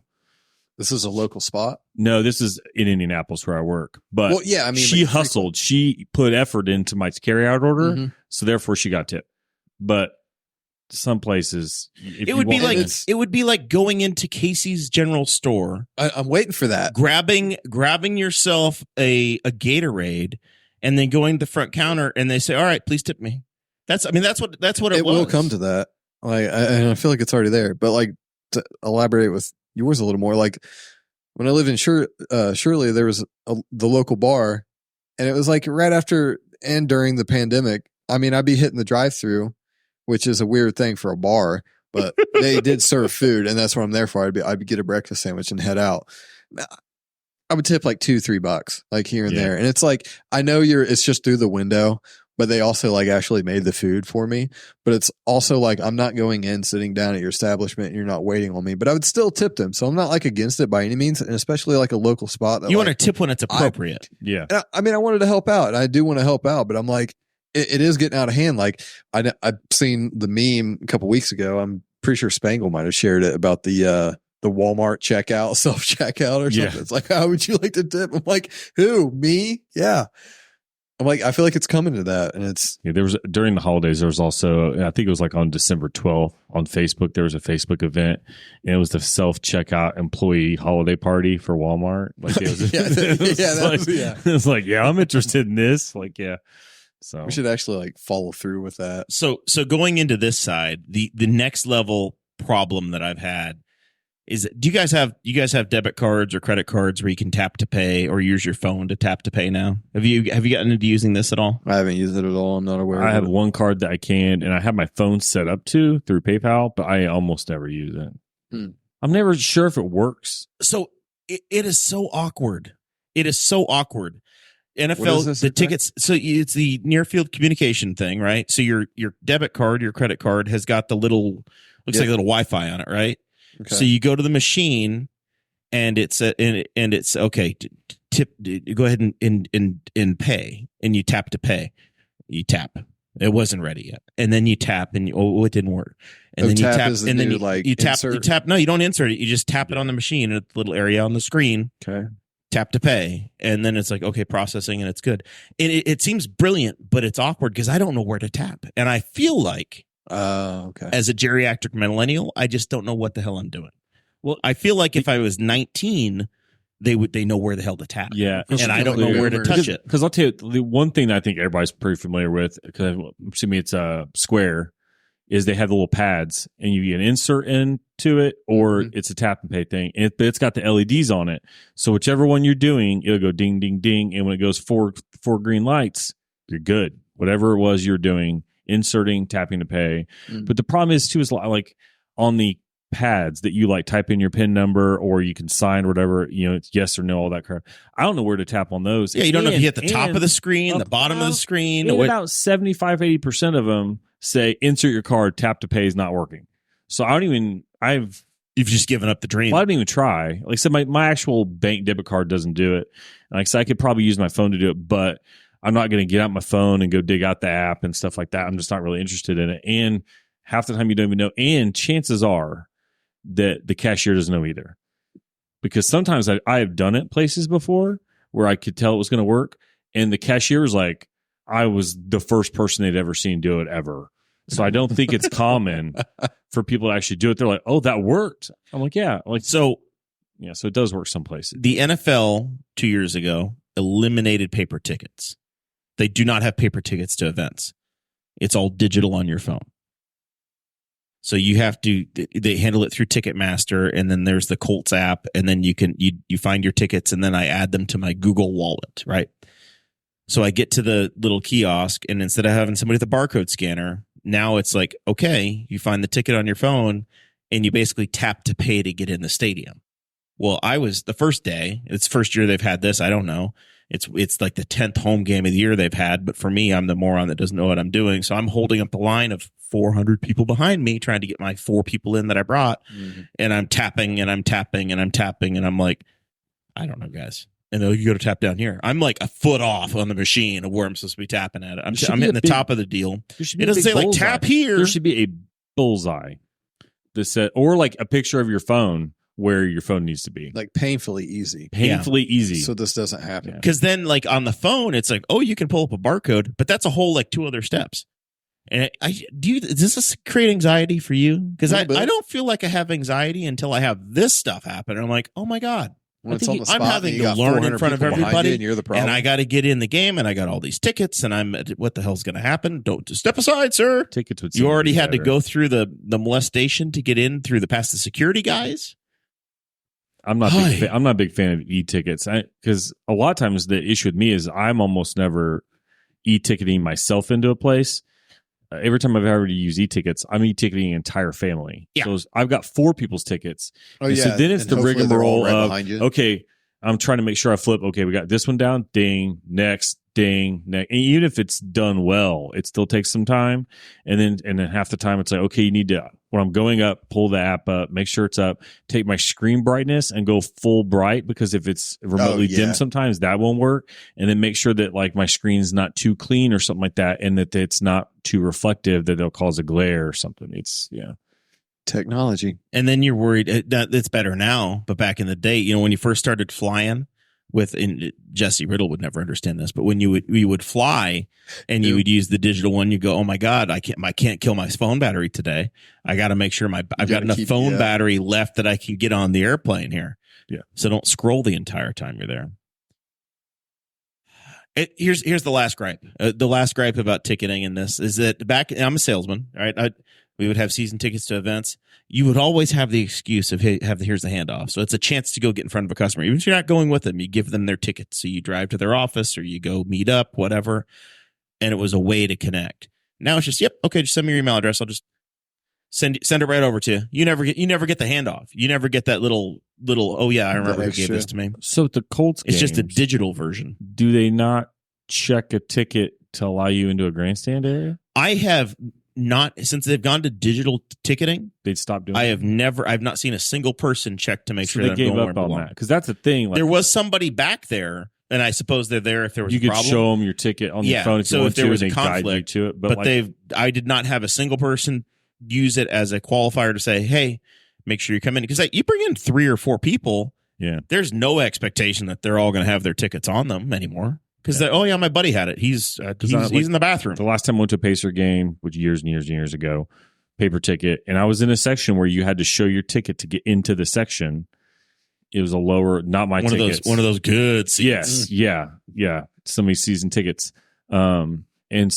D: This is a local spot?
C: No, this is in Indianapolis where I work. But
D: well, yeah, I mean,
C: she hustled. She put effort into my carry out order. Mm-hmm. So therefore she got tipped. But some places
B: it would be like going into Casey's General Store.
D: I'm waiting for that.
B: Grabbing yourself a Gatorade and then going to the front counter and they say, "All right, please tip me." That's what it was.
D: It will come to that. I feel like it's already there. But to elaborate with yours a little more, like when I lived in Shirley, there was the local bar, and it was like right after and during the pandemic. I mean, I'd be hitting the drive-through, which is a weird thing for a bar, but they did serve food, and that's what I'm there for. I'd get a breakfast sandwich and head out. I would tip like $2-3, like here and there. And it's like, I know it's just through the window, but they also actually made the food for me. But it's also like, I'm not going in, sitting down at your establishment, and you're not waiting on me, but I would still tip them. So I'm not against it by any means. And especially a local spot.
B: You want to tip when it's appropriate.
D: I mean, I wanted to help out. I do want to help out, but I'm like, it is getting out of hand. Like I've seen the meme a couple weeks ago. I'm pretty sure Spangle might have shared it about the Walmart checkout, self checkout or something. Yeah. It's like, how would you like to tip? I'm like, who? Me? Yeah. I'm like, I feel like it's coming to that. And it's
C: there was during the holidays, there was also, I think it was on December 12th on Facebook, there was a Facebook event, and it was the self checkout employee holiday party for Walmart. It's like, yeah, I'm interested in this. So
D: we should actually follow through with that.
B: So going into this side, the next level problem that I've had is, do you guys have debit cards or credit cards where you can tap to pay or use your phone to tap to pay now? Have you gotten into using this at all?
D: I haven't used it at all. I'm not aware.
C: I have one card that I can, and I have my phone set up through PayPal, but I almost never use it. I'm never sure if it works.
B: So it is so awkward. It is so awkward. NFL, the tickets. So it's the near field communication thing, right? So your debit card, your credit card has got the little, looks like a little Wi-Fi on it, right? Okay. So you go to the machine, and it's okay. Tip. Go ahead and pay, and you tap to pay. You tap, It wasn't ready yet. And then you tap and it didn't work. And then you tap
D: is the
B: and then
D: new,
B: you,
D: like,
B: you tap,
D: insert?
B: you tap. No, you don't insert it. You just tap it on the machine at the little area on the screen.
D: Okay.
B: Tap to pay. And then it's like, okay, processing and it's good. And it seems brilliant, but it's awkward because I don't know where to tap. And I feel like
D: Okay.
B: as a geriatric millennial, I just don't know what the hell I'm doing. Well, I feel like if I was 19, they know where the hell to tap.
C: Yeah.
B: And I don't know where to touch it.
C: Because I'll tell you, the one thing that I think everybody's pretty familiar with, because assuming it's a Square, is they have the little pads and you get an insert into it, or it's a tap and pay thing. It's got the LEDs on it. So whichever one you're doing, it'll go ding, ding, ding. And when it goes four green lights, you're good. Whatever it was you're doing, inserting, tapping to pay. But the problem is too, is like on the pads that you like type in your PIN number or you can sign or whatever, it's yes or no, all that crap. I don't know where to tap on those.
B: Yeah, you don't know if you hit the top of the screen, the bottom of the screen.
C: About 75-80% of them say insert your card, tap to pay is not working. So
B: You've just given up the dream.
C: Well, I didn't even try. Like I said, my actual bank debit card doesn't do it. Like I said, I could probably use my phone to do it, but I'm not going to get out my phone and go dig out the app and stuff like that. I'm just not really interested in it. And half the time you don't even know. And chances are that the cashier doesn't know either. Because sometimes I have done it places before where I could tell it was going to work. And the cashier was like, I was the first person they'd ever seen do it ever. So I don't think it's common for people to actually do it. They're like, oh, that worked. I'm like, yeah. So it does work some places.
B: The NFL 2 years ago eliminated paper tickets. They do not have paper tickets to events. It's all digital on your phone. So you have to, they handle it through Ticketmaster, and then there's the Colts app, and then you find your tickets, and then I add them to my Google Wallet, right? So I get to the little kiosk, and instead of having somebody with a barcode scanner, now it's like, okay, you find the ticket on your phone, and you basically tap to pay to get in the stadium. Well, I was the first day, it's the first year they've had this, I don't know. It's like the 10th home game of the year they've had, but for me, I'm the moron that doesn't know what I'm doing. So I'm holding up the line of 400 people behind me trying to get my 4 people in that I brought. And I'm tapping and I'm tapping and I'm tapping and I'm like, I don't know, guys. And you got to tap down here. I'm like a foot off on the machine of where I'm supposed to be tapping at it. I'm hitting the top of the deal. It doesn't say like tap here.
C: There should be a bullseye that said, or like a picture of your phone where your phone needs to be.
D: Like painfully easy.
C: Easy.
D: So this doesn't happen.
B: Because then like on the phone, it's like, oh, you can pull up a barcode, but that's a whole like 2 other steps. And does this create anxiety for you? Because I don't feel like I have anxiety until I have this stuff happen. And I'm like, oh my God.
D: When it's on the spot,
B: I'm having to learn in front of everybody,
D: and you're the problem.
B: And I got to get in the game, and I got all these tickets, and what the hell's going to happen? Don't step aside, sir.
C: Tickets would
B: you already had to go through the molestation to get in through past the security guys.
C: I'm not a big fan of e-tickets because a lot of times the issue with me is I'm almost never e-ticketing myself into a place. Every time I've ever used e-tickets, I'm e-ticketing the entire family.
B: Yeah.
C: So I've got 4 people's tickets.
D: Oh,
C: and
D: yeah.
C: So then it's
D: and
C: the rigmarole
D: right
C: of,
D: you.
C: okay, I'm trying to make sure I flip. Okay, we got this one down. Ding. Next. Ding. Next. And even if it's done well, it still takes some time. And then half the time it's like, okay, you need to, when I'm going up, pull the app up, make sure it's up, take my screen brightness and go full bright, because if it's remotely dim, sometimes that won't work. And then make sure that like my screen's not too clean or something like that, and that it's not too reflective that it'll cause a glare or something.
D: Technology.
B: And then you're worried that it's better now, but back in the day, when you first started flying Jesse Riddle would never understand this, but when you would fly and you would use the digital one, you go, oh my God, I can't kill my phone battery today. I got to make sure I've got enough phone battery left that I can get on the airplane here.
C: Yeah.
B: So don't scroll the entire time you're there. Here's the last gripe. The last gripe about ticketing in this is that I'm a salesman, right? We would have season tickets to events. You would always have the excuse of, hey, here's the handoff. So it's a chance to go get in front of a customer. Even if you're not going with them, you give them their tickets. So you drive to their office or you go meet up, whatever. And it was a way to connect. Now it's just, okay, just send me your email address. I'll just send it right over to you. You never get the handoff. You never get that little, oh yeah, I remember who gave this to me.
C: So the Colts
B: it's just a digital version.
C: Do they not check a ticket to allow you into a grandstand area?
B: I have not, since they've gone to digital ticketing,
C: they'd stop doing
B: I've not seen a single person check to make sure
C: they
B: that
C: gave
B: I'm going
C: up
B: where I
C: on
B: belong.
C: that, because that's the thing. Like,
B: there was somebody back there and I suppose they're there if there was
C: You
B: a
C: could
B: problem.
C: show them your ticket on your phone if you
B: so
C: want
B: if there
C: to,
B: was
C: and
B: a
C: they guide you
B: conflict
C: to it.
B: but
C: like,
B: I did not have a single person use it as a qualifier to say, hey, make sure you come in, because you bring in 3 or 4 people.
C: yeah,
B: There's no expectation that they're all going to have their tickets on them anymore, because oh yeah, my buddy had it. He's in the bathroom.
C: the last time I went to a Pacer game, which years and years and years ago, paper ticket, and I was in a section where you had to show your ticket to get into the section. It was a lower, not my tickets.
B: One of those good seats.
C: Yes, yeah. Some of these season tickets. And then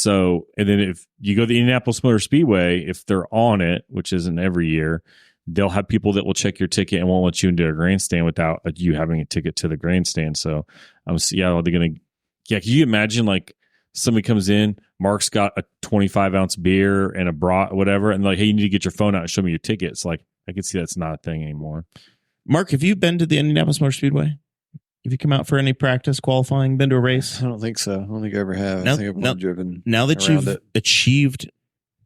C: if you go to the Indianapolis Motor Speedway, if they're on it, which isn't every year, they'll have people that will check your ticket and won't let you into a grandstand without you having a ticket to the grandstand. So they're gonna. Yeah, can you imagine like somebody comes in, Mark's got a 25-ounce beer and a bra, whatever, and like, hey, you need to get your phone out and show me your ticket. It's like, I can see that's not a thing anymore.
B: Mark, have you been to the Indianapolis Motor Speedway? Have you come out for any practice, qualifying, been to a race?
D: I don't think so. I don't think I ever have. I think I've only driven.
B: Now that
D: around
B: you've
D: it.
B: achieved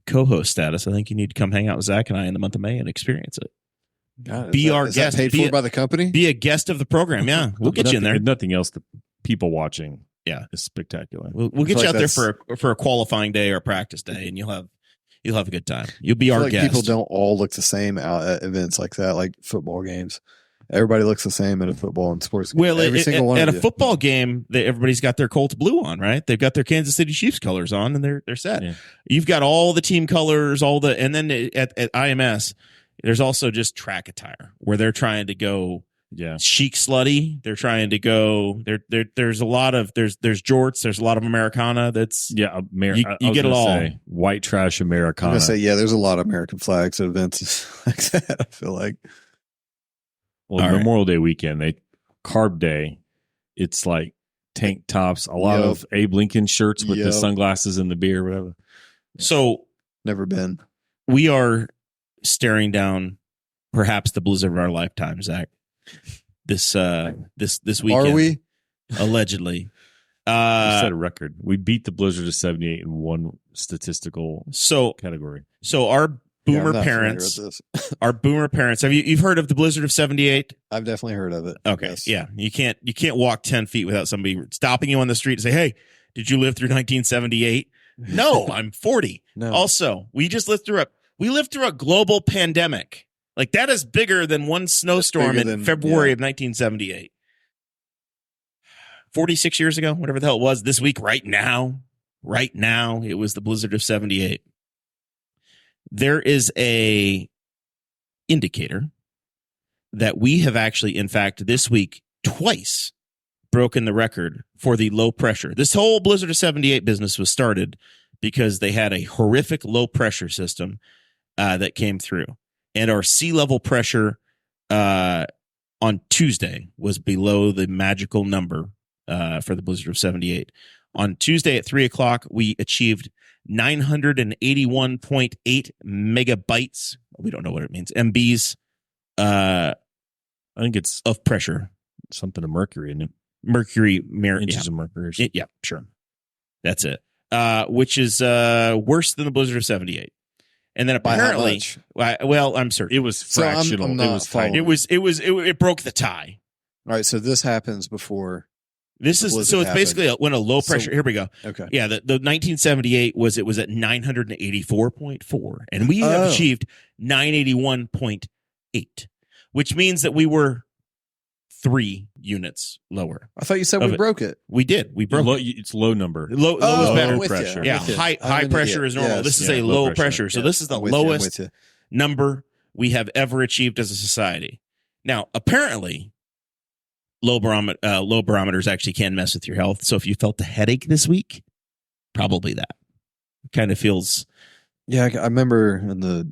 B: co-host status, I think you need to come hang out with Zach and I in the month of May and experience it.
D: God,
B: Be our
D: is that
B: guest.
D: paid
B: Be
D: for by the company?
B: Be a guest of the program. Yeah, we'll get you in there.
C: If nothing else, the people watching,
B: Yeah,
C: is spectacular.
B: We'll get
D: feel
B: you
D: like
B: out there for a qualifying day or a practice day, and you'll have a good time. You'll be
D: I feel
B: our
D: like
B: guest.
D: people don't all look the same out at events like that, like football games. Everybody looks the same at a football and sports game.
B: Well,
D: every single one
B: at
D: of
B: a
D: you.
B: football game, everybody's got their Colts blue on, right? They've got their Kansas City Chiefs colors on, and they're set.
C: Yeah.
B: You've got all the team colors, and then at IMS, there's also just track attire where they're trying to go chic slutty. They're trying to go. There's a lot of there's jorts. There's a lot of Americana. That's
C: you
B: get it all.
C: White trash
D: I'm
C: Americana.
D: gonna say, there's a lot of American flags at events like that. I feel like.
C: Well,
B: All right.
C: Memorial Day weekend, Carb Day, it's like tank tops, a lot of Abe Lincoln shirts with the sunglasses and the beer, whatever.
B: So
D: Never been.
B: we are staring down perhaps the blizzard of our lifetime, Zach. This weekend.
D: Are we?
B: Allegedly.
C: We set a record. We beat the blizzard of 78 in one statistical category.
B: So our boomer
D: I'm not familiar
B: parents,
D: with this.
B: our boomer parents, you've heard of the blizzard of 78?
D: I've definitely heard of it.
B: Okay.
D: Yes.
B: Yeah. You can't walk 10 feet without somebody stopping you on the street and say, hey, did you live through 1978? No, I'm 40.
D: No.
B: Also, we lived through a global pandemic. Like, that is bigger than one snowstorm in February of 1978. 46 years ago, whatever the hell it was, this week, right now, it was the blizzard of 78. There is a indicator that we have actually, in fact, this week, twice broken the record for the low pressure. This whole blizzard of 78 business was started because they had a horrific low pressure system that came through. And our sea level pressure on Tuesday was below the magical number for the blizzard of 78. On Tuesday at 3:00, we achieved 981.8 megabytes. We don't know what it means. MBs.
C: I think it's
B: of pressure.
C: Something of mercury, isn't it?
B: Inches
C: of mercury.
B: Yeah, sure. That's it. Which is worse than the blizzard of 78. And then apparently, well, I'm certain
C: it was fractional.
D: I'm not following.
B: It broke the tie.
D: All right, so this happens before.
B: This is so it's basically when a low pressure. Here we go.
D: Okay.
B: Yeah, the 1978 was at 984.4, and we have achieved 981.8, which means that we were 3 units lower.
D: I thought you said we broke it.
B: We did. We broke it.
C: It's low number.
B: Low is better.
D: with
C: pressure.
D: you.
B: Yeah, high pressure is normal.
D: Yes.
B: This is
C: Yeah,
B: a
C: low
B: low pressure.
C: pressure.
B: So this is the
D: I'm with you, I'm
B: lowest
D: with you.
B: number we have ever achieved as a society. Now, apparently, low barometers actually can mess with your health. So if you felt a headache this week, probably that. Kind of feels.
D: Yeah, I remember in the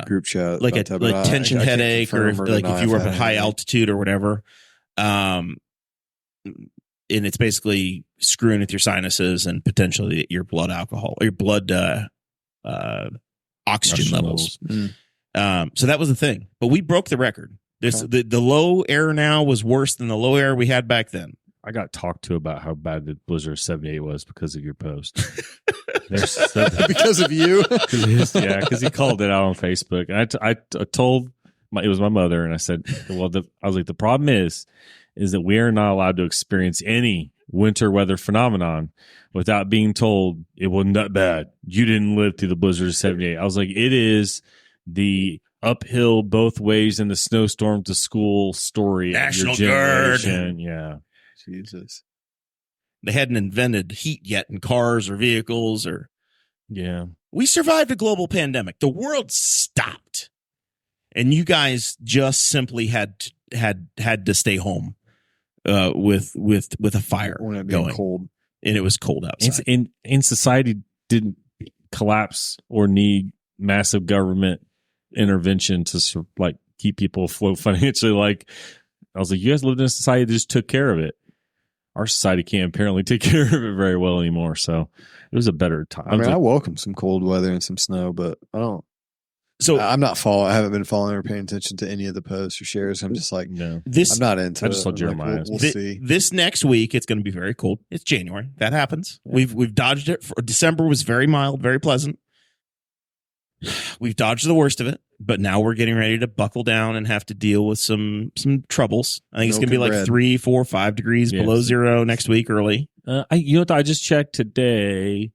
D: group chat,
B: like
D: about
B: a
D: that, but
B: tension
D: I can't
B: headache, or
D: confirm
B: like
D: deny
B: if you were up
D: I've
B: at
D: had
B: high
D: anything.
B: altitude or whatever. And it's basically screwing with your sinuses and potentially your blood alcohol or your blood oxygen levels. So that was the thing. But we broke the record. The low air now was worse than the low air we had back then.
C: I got talked to about how bad the blizzard of 78 was because of your post.
D: Because of you.
C: Because he called it out on Facebook. And I told it was my mother, and I said, well, I was like, the problem is that we are not allowed to experience any winter weather phenomenon without being told it wasn't that bad. You didn't live through the blizzard of 78. I was like, it is the uphill both ways in the snowstorm to school story.
B: National
C: of your
B: Guard.
C: generation. Yeah.
D: Jesus.
B: They hadn't invented heat yet in cars or vehicles or.
C: Yeah.
B: We survived a global pandemic. The world stopped. And you guys just simply had to stay home with a fire
D: When it being
B: going.
D: cold.
B: And it was cold outside.
C: And society didn't collapse or need massive government intervention to like keep people afloat financially. Like, I was like, you guys lived in a society that just took care of it. Our society can't apparently take care of it very well anymore. So it was a better time.
D: I mean, I welcome some cold weather and some snow, but I don't.
B: So
D: I'm not I haven't been following or paying attention to any of the posts or shares. I'm just like,
C: no.
B: this
D: I'm not into
C: I
D: it.
C: just saw
D: I'm like,
C: Jeremiah.
D: we'll see.
B: This next week, it's going to be very cold. It's January. That happens.
D: Yeah.
B: We've dodged it. December was very mild, very pleasant. We've dodged the worst of it, but now we're getting ready to buckle down and have to deal with some troubles. I think it's going to be
D: Milk
B: like
D: and bread.
B: 3, 4, 5 degrees
C: Yes.
B: below zero next week early.
C: You know what? I just checked today,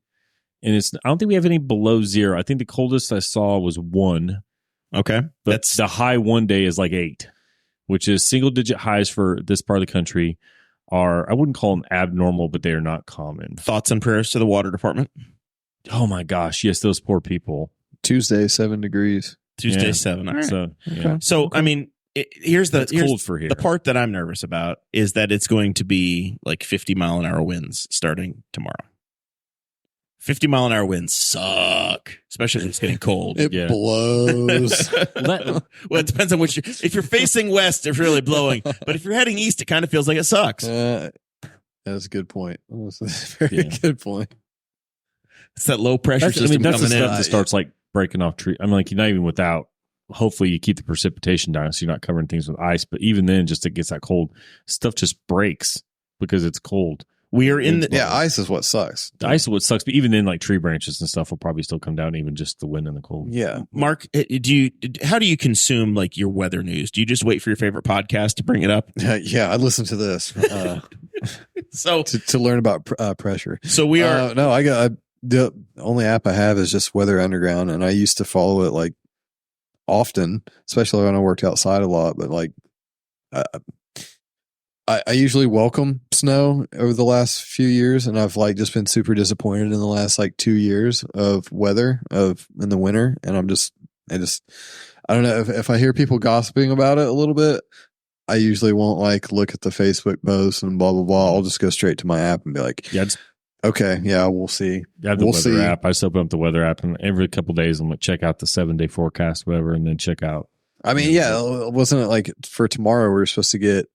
C: and I don't think we have any below zero. I think the coldest I saw was 1.
B: Okay.
C: But
B: That's
C: the high one day is like 8, which is single digit highs for this part of the country. I wouldn't call them abnormal, but they are not common.
B: thoughts and prayers to the water department.
C: Oh my gosh. Yes. Those poor people.
D: Tuesday, 7 degrees.
B: Tuesday,
C: Yeah.
B: 7. All right.
C: So, yeah.
B: So, I mean, here's
C: It's cold for here.
B: the part that I'm nervous about is that it's going to be like 50-mile-an-hour winds starting tomorrow. 50-mile-an-hour winds suck, especially if it's getting cold.
D: It
C: Yeah.
D: blows.
B: Well, it depends on which. If you're facing west, it's really blowing. But if you're heading east, it kind of feels like it sucks.
D: That's a good point. That's a very
C: Yeah.
D: good point.
B: It's that low pressure
C: That's the
B: system
C: stuff
B: coming in.
C: that starts like breaking off trees. I mean, like, you're not even without, hopefully you keep the precipitation down so you're not covering things with ice. But even then, just it gets that cold, stuff just breaks because it's cold.
B: We are in the
D: Yeah, ice is what sucks.
C: The ice is what sucks, but even then, like tree branches and stuff will probably still come down, even just the wind and the cold.
D: Yeah.
B: Mark, how do you consume like your weather news? Do you just wait for your favorite podcast to bring it up?
D: Yeah, I listen to this
B: So
D: to learn about pressure.
B: so we are
D: No, the only app I have is just Weather Underground, and I used to follow it like often, especially when I worked outside a lot. But like, I usually welcome snow over the last few years, and I've like just been super disappointed in the last like 2 years of weather in the winter, and I don't know if I hear people gossiping about it a little bit. I usually won't like look at the Facebook posts and blah blah blah. I'll just go straight to my app and be like,
C: Yeah, just
D: okay, yeah, we'll see.
C: I have the
D: We'll
C: weather
D: see.
C: app. I just open up the weather app, and every couple of days I'm going to check out the 7-day forecast, whatever, and then check out.
D: I mean, yeah, wasn't it like for tomorrow we were supposed to get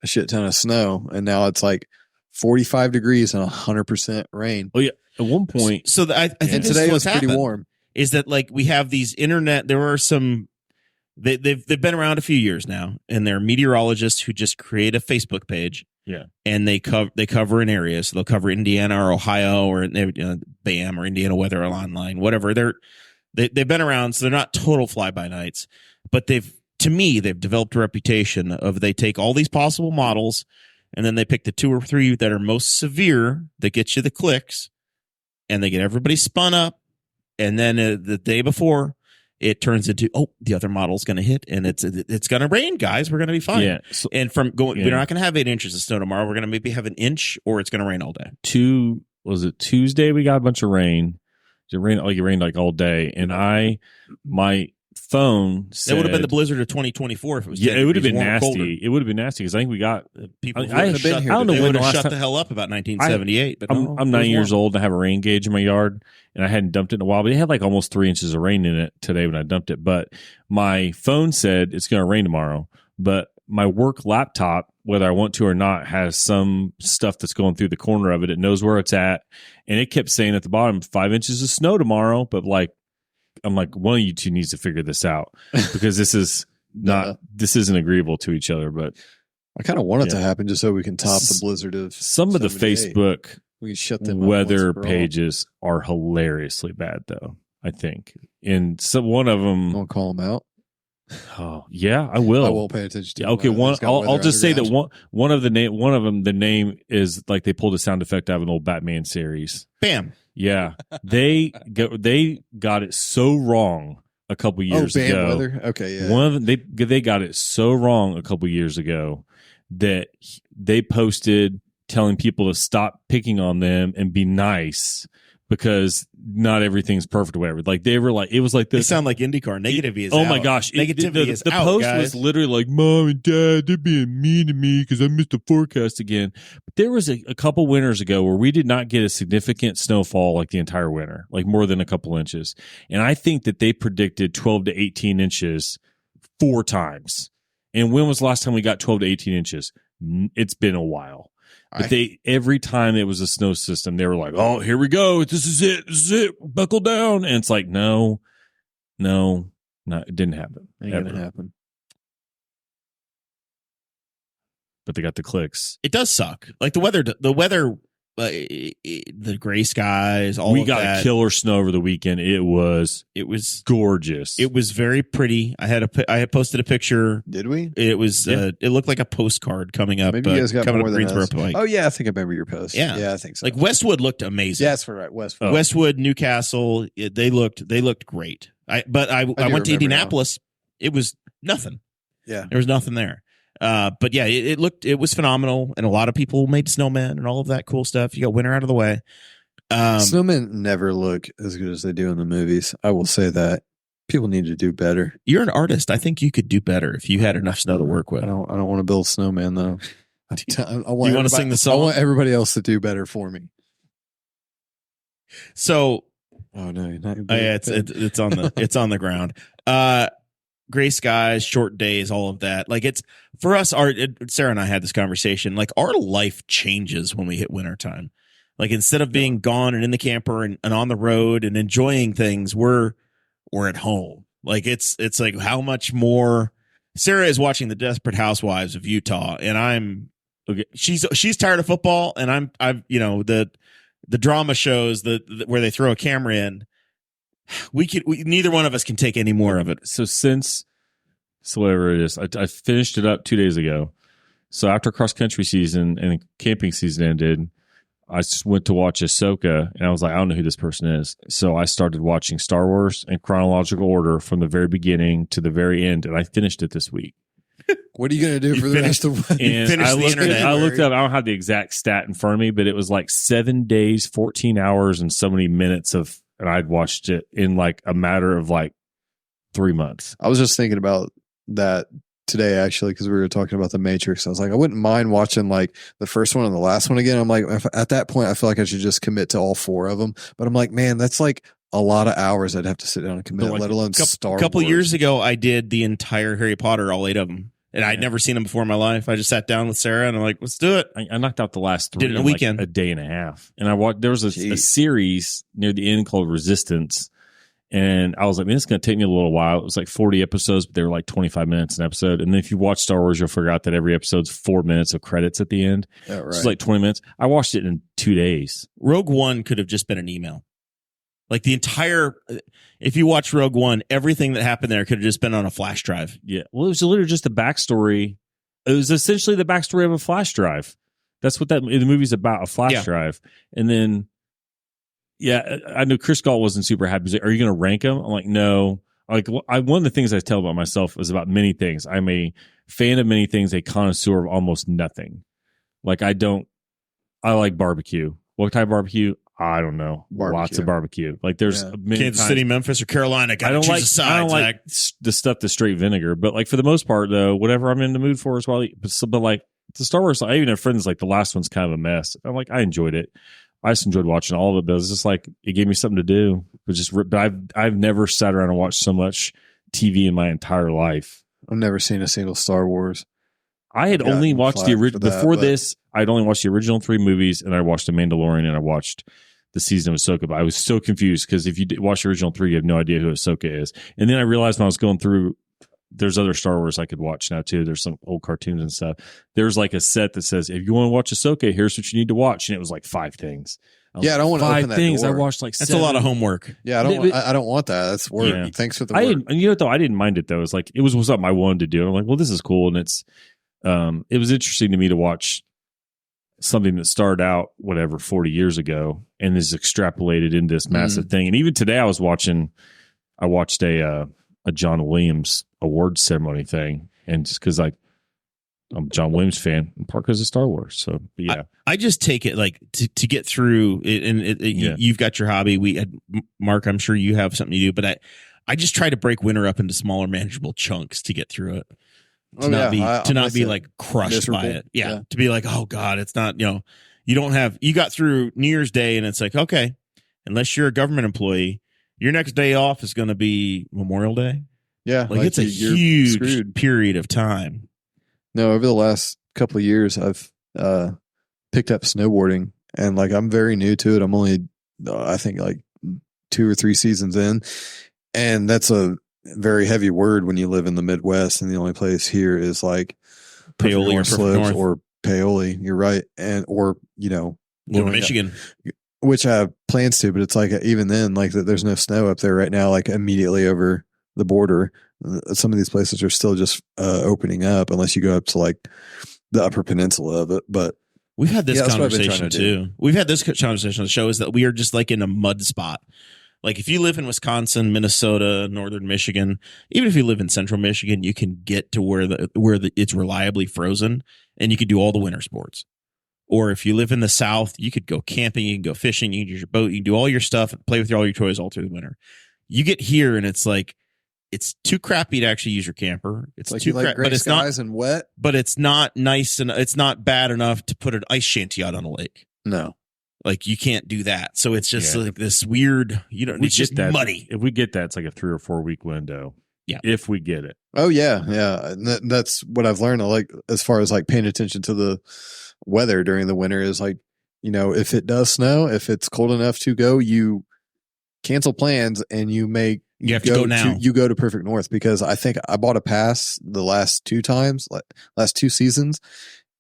D: a shit ton of snow, and now it's like 45 degrees and 100% rain.
C: Oh yeah, at one point,
B: so I think
D: And
B: this
D: today
B: is
D: was
B: what's
D: pretty
B: happened,
D: warm.
B: is that like we have these internet. There are some. They've been around a few years now, and they're meteorologists who just create a Facebook page.
C: Yeah.
B: And they cover an area, so they'll cover Indiana or Ohio or BAM or Indiana Weather Online, whatever. They've been around, so they're not total fly by nights, but they've developed a reputation of they take all these possible models, and then they pick the 2 or 3 that are most severe that get you the clicks, and they get everybody spun up, and then the day before, it turns into, the other model's going to hit, and it's going to rain, guys. We're going to be fine.
C: yeah. So
B: And we're not going to have 8 inches of snow tomorrow. We're going to maybe have an inch, or it's going to rain all day.
C: Tuesday we got a bunch of rain. It rained like all day, and my phone said
B: It would have been the blizzard of 2024 if it was.
C: Yeah,
B: 10
C: it would have
B: degrees
C: been
B: warm,
C: nasty.
B: colder.
C: It would have been nasty because I think we got
B: People
C: I
B: would have
D: been
B: shut,
D: here
C: I don't know
B: they
C: when
B: would
C: the
B: have
C: last
B: shut
C: time-
B: the hell up about 1978. But
C: I'm 9 years old and I have a rain gauge in my yard, and I hadn't dumped it in a while, but it had like almost 3 inches of rain in it today when I dumped it. But my phone said it's going to rain tomorrow, but my work laptop, whether I want to or not, has some stuff that's going through the corner of it. It knows where it's at, and it kept saying at the bottom 5 inches of snow tomorrow. But like, I'm like, one of you two needs to figure this out because this is this isn't agreeable to each other. But
D: I kind of want it to
C: Yeah.
D: happen just so we can top the blizzard of
C: some of the
D: 78.
C: Facebook
D: We can shut them up
C: weather
D: once for all.
C: pages are hilariously bad, though. I think, and so one of them,
D: Don't call them out.
C: Oh yeah, I will.
D: I will pay attention to.
C: Yeah, okay,
D: one.
C: I'll just say that one of them, the name is like they pulled a sound effect out of an old Batman series.
B: Bam.
C: Yeah, they got it so wrong a couple years
D: Bam
C: ago.
D: Weather. Okay, yeah.
C: One of them, they got it so wrong a couple years ago that they posted telling people to stop picking on them and be nice because not everything's perfect or whatever. Like they were like, it was like
B: They
C: this.
B: sound like IndyCar. Negativity is
C: Oh
B: out.
C: my gosh!
B: Negativity is
C: the
B: out,
C: post
B: guys.
C: was literally like, "Mom and Dad, they're being mean to me because I missed the forecast again." But there was a couple winters ago where we did not get a significant snowfall like the entire winter, like more than a couple inches. And I think that they predicted 12 to 18 inches 4 times. And when was the last time we got 12 to 18 inches? It's been a while. But every time it was a snow system, they were like, "Oh, here we go. This is it. Buckle down." And it's like, no, it didn't happen.
D: Ain't gonna happen.
C: But they got the clicks.
B: It does suck. Like the weather, the gray skies, all
C: We
B: of
C: got
B: that.
C: a killer snow over the weekend. It was gorgeous.
B: It was very pretty. I had posted a picture.
D: Did we?
B: It was it looked like a postcard coming up.
D: Maybe you guys got
B: coming
D: more
B: up
D: than
B: Greensboro
D: us.
B: Pike.
D: Oh yeah, I think I remember your post.
B: Yeah.
D: I think so.
B: Like Westwood looked amazing.
D: yeah, that's right. Westwood.
C: Oh.
B: Westwood, Newcastle, they looked great. I went to
D: remember
B: Indianapolis. It was nothing.
D: Yeah.
B: There was nothing there. But yeah, it was phenomenal, and a lot of people made snowmen and all of that cool stuff. You got winter out of the way.
D: Snowmen never look as good as they do in the movies. I will say that. People need to do better.
B: You're an artist. I think you could do better if you had enough snow to work with.
D: I don't want to build snowman though. I want
B: you want to sing the song?
D: I want everybody else to do better for me.
B: So,
D: oh no, you're not
B: yeah, it's on the ground. Gray skies, short days, all of that. Like it's for us. Sarah and I had this conversation. Like our life changes when we hit wintertime. Like instead of being gone and in the camper and on the road and enjoying things, we're at home. Like it's like how much more. Sarah is watching the Desperate Housewives of Utah, and I'm okay. She's tired of football, and I've the drama shows where they throw a camera in. Neither one of us can take any more of it.
C: So whatever it is, I finished it up 2 days ago. So after cross country season and camping season ended, I just went to watch Ahsoka, and I was like, I don't know who this person is. So I started watching Star Wars in chronological order from the very beginning to the very end, and I finished it this week.
D: What are you going to do for the rest of the
C: And I looked up, I don't have the exact stat in front of me, but it was like 7 days, 14 hours, and so many minutes and I'd watched it in like a matter of like 3 months.
D: I was just thinking about that today, actually, because we were talking about The Matrix. I was like, I wouldn't mind watching like the first one and the last one again. I'm like, at that point, I feel like I should just commit to all 4 of them. But I'm like, man, that's like a lot of hours I'd have to sit down and commit, let alone Star Wars.
B: A couple years ago, I did the entire Harry Potter, all 8 of them. And I'd never seen them before in my life. I just sat down with Sarah and I'm like, let's do it.
C: I knocked out the last 3
B: did it in a weekend.
C: Like a day and a half. And I watched, there was a series near the end called Resistance. And I was like, man, it's going to take me a little while. It was like 40 episodes, but they were like 25 minutes an episode. And then if you watch Star Wars, you'll figure out that every episode's 4 minutes of credits at the end.
D: Yeah, right.
C: So it's like 20 minutes. I watched it in 2 days.
B: Rogue One could have just been an email. Like the entire, if you watch Rogue One, everything that happened there could have just been on a flash drive.
C: Yeah. Well, it was literally just the backstory. It was essentially the backstory of a flash drive. That's what the movie's about, a flash drive. And then, yeah, I know Chris Galt wasn't super happy. He's like, are you going to rank them? I'm like, no. Like, one of the things I tell about myself is about many things. I'm a fan of many things, a connoisseur of almost nothing. Like, I like barbecue. What type of barbecue? I don't know.
D: Barbecue.
C: Lots of barbecue. Like there's many
B: Kansas
C: times.
B: City, Memphis, or Carolina.
C: I don't like the stuff that's straight vinegar, but like for the most part though, whatever I'm in the mood for is what I eat. But like the Star Wars, I even have friends like the last one's kind of a mess. I'm like, I enjoyed it. I just enjoyed watching all of it, but it was just like it gave me something to do. But I've never sat around and watched so much TV in my entire life.
D: I've never seen a single Star Wars.
C: I had only watched the original before
D: but
C: this. I'd only watched the original 3 movies, and I watched The Mandalorian, and I watched the season of Ahsoka. But I was so confused because if you watch the original 3, you have no idea who Ahsoka is. And then I realized when I was going through, there's other Star Wars I could watch now too. There's some old cartoons and stuff. There's like a set that says, if you want to watch Ahsoka, here's what you need to watch. And it was like 5 things.
D: Yeah, I don't want to open
C: 5
D: that
C: things.
D: door.
C: I watched like
B: That's
C: 7.
B: a lot of homework.
D: Yeah, I don't want that. That's work.
C: Yeah.
D: Thanks for the
C: I
D: work.
C: didn't, and you know, though I didn't mind it though. It's like it was something I wanted to do. I'm like, well, this is cool, and it was interesting to me to watch something that started out 40 years ago and is extrapolated into this massive thing. And even today, I watched a John Williams award ceremony thing, and just because I'm a John Williams fan, in part because of Star Wars. So yeah,
B: I just take it like to get through it, and you've got your hobby. Mark, I'm sure you have something to do, but I just try to break winter up into smaller, manageable chunks to get through it. To not be like crushed
D: miserable.
B: by it. Yeah.
D: Yeah.
B: To be like, oh God, it's not, you got through New Year's Day and it's like, okay, unless you're a government employee, your next day off is going to be Memorial Day.
D: Yeah.
B: Like it's a
D: you're
B: huge
D: screwed.
B: period of time.
D: No, over the last couple of years, I've picked up snowboarding, and like I'm very new to it. I'm only, I think, like 2 or 3 seasons in, and that's a very heavy word when you live in the Midwest, and the only place here is like
B: Paoli or
D: North
B: Perfect
D: Slopes
B: North.
D: or Paoli. You're right, or
B: Go to
D: going
B: Michigan.
D: which I have plans to, but it's like even then, like there's no snow up there right now, like immediately over the border. Some of these places are still just opening up unless you go up to like the upper peninsula of it. But
B: We've had this
D: Yeah, that's what I've been
B: conversation
D: trying to do.
B: too. We've had this conversation on the show is that we are just like in a mud spot. Like if you live in Wisconsin, Minnesota, northern Michigan, even if you live in central Michigan, you can get to where it's reliably frozen and you could do all the winter sports. Or if you live in the South, you could go camping, you can go fishing, you can use your boat, you can do all your stuff, play with all your toys all through the winter. You get here and it's like, it's too crappy to actually use your camper. It's
D: like
B: too
D: you like
B: crap,
D: gray
B: but it's not.
D: skies and wet.
B: But it's not nice and it's not bad enough to put an ice shanty out on a lake.
D: No,
B: Like you can't do that. So it's just
C: Yeah.
B: like this weird. It's just muddy.
C: If we get that, it's like a 3 or 4 week window.
B: Yeah.
C: If we get it.
D: oh yeah, yeah. And that's what I've learned. I like as far as like paying attention to the weather during the winter is like, if it does snow, if it's cold enough to go, you cancel plans and you
B: have to go now.
D: You go to Perfect North, because I think I bought a pass the last 2 times, like last 2 seasons,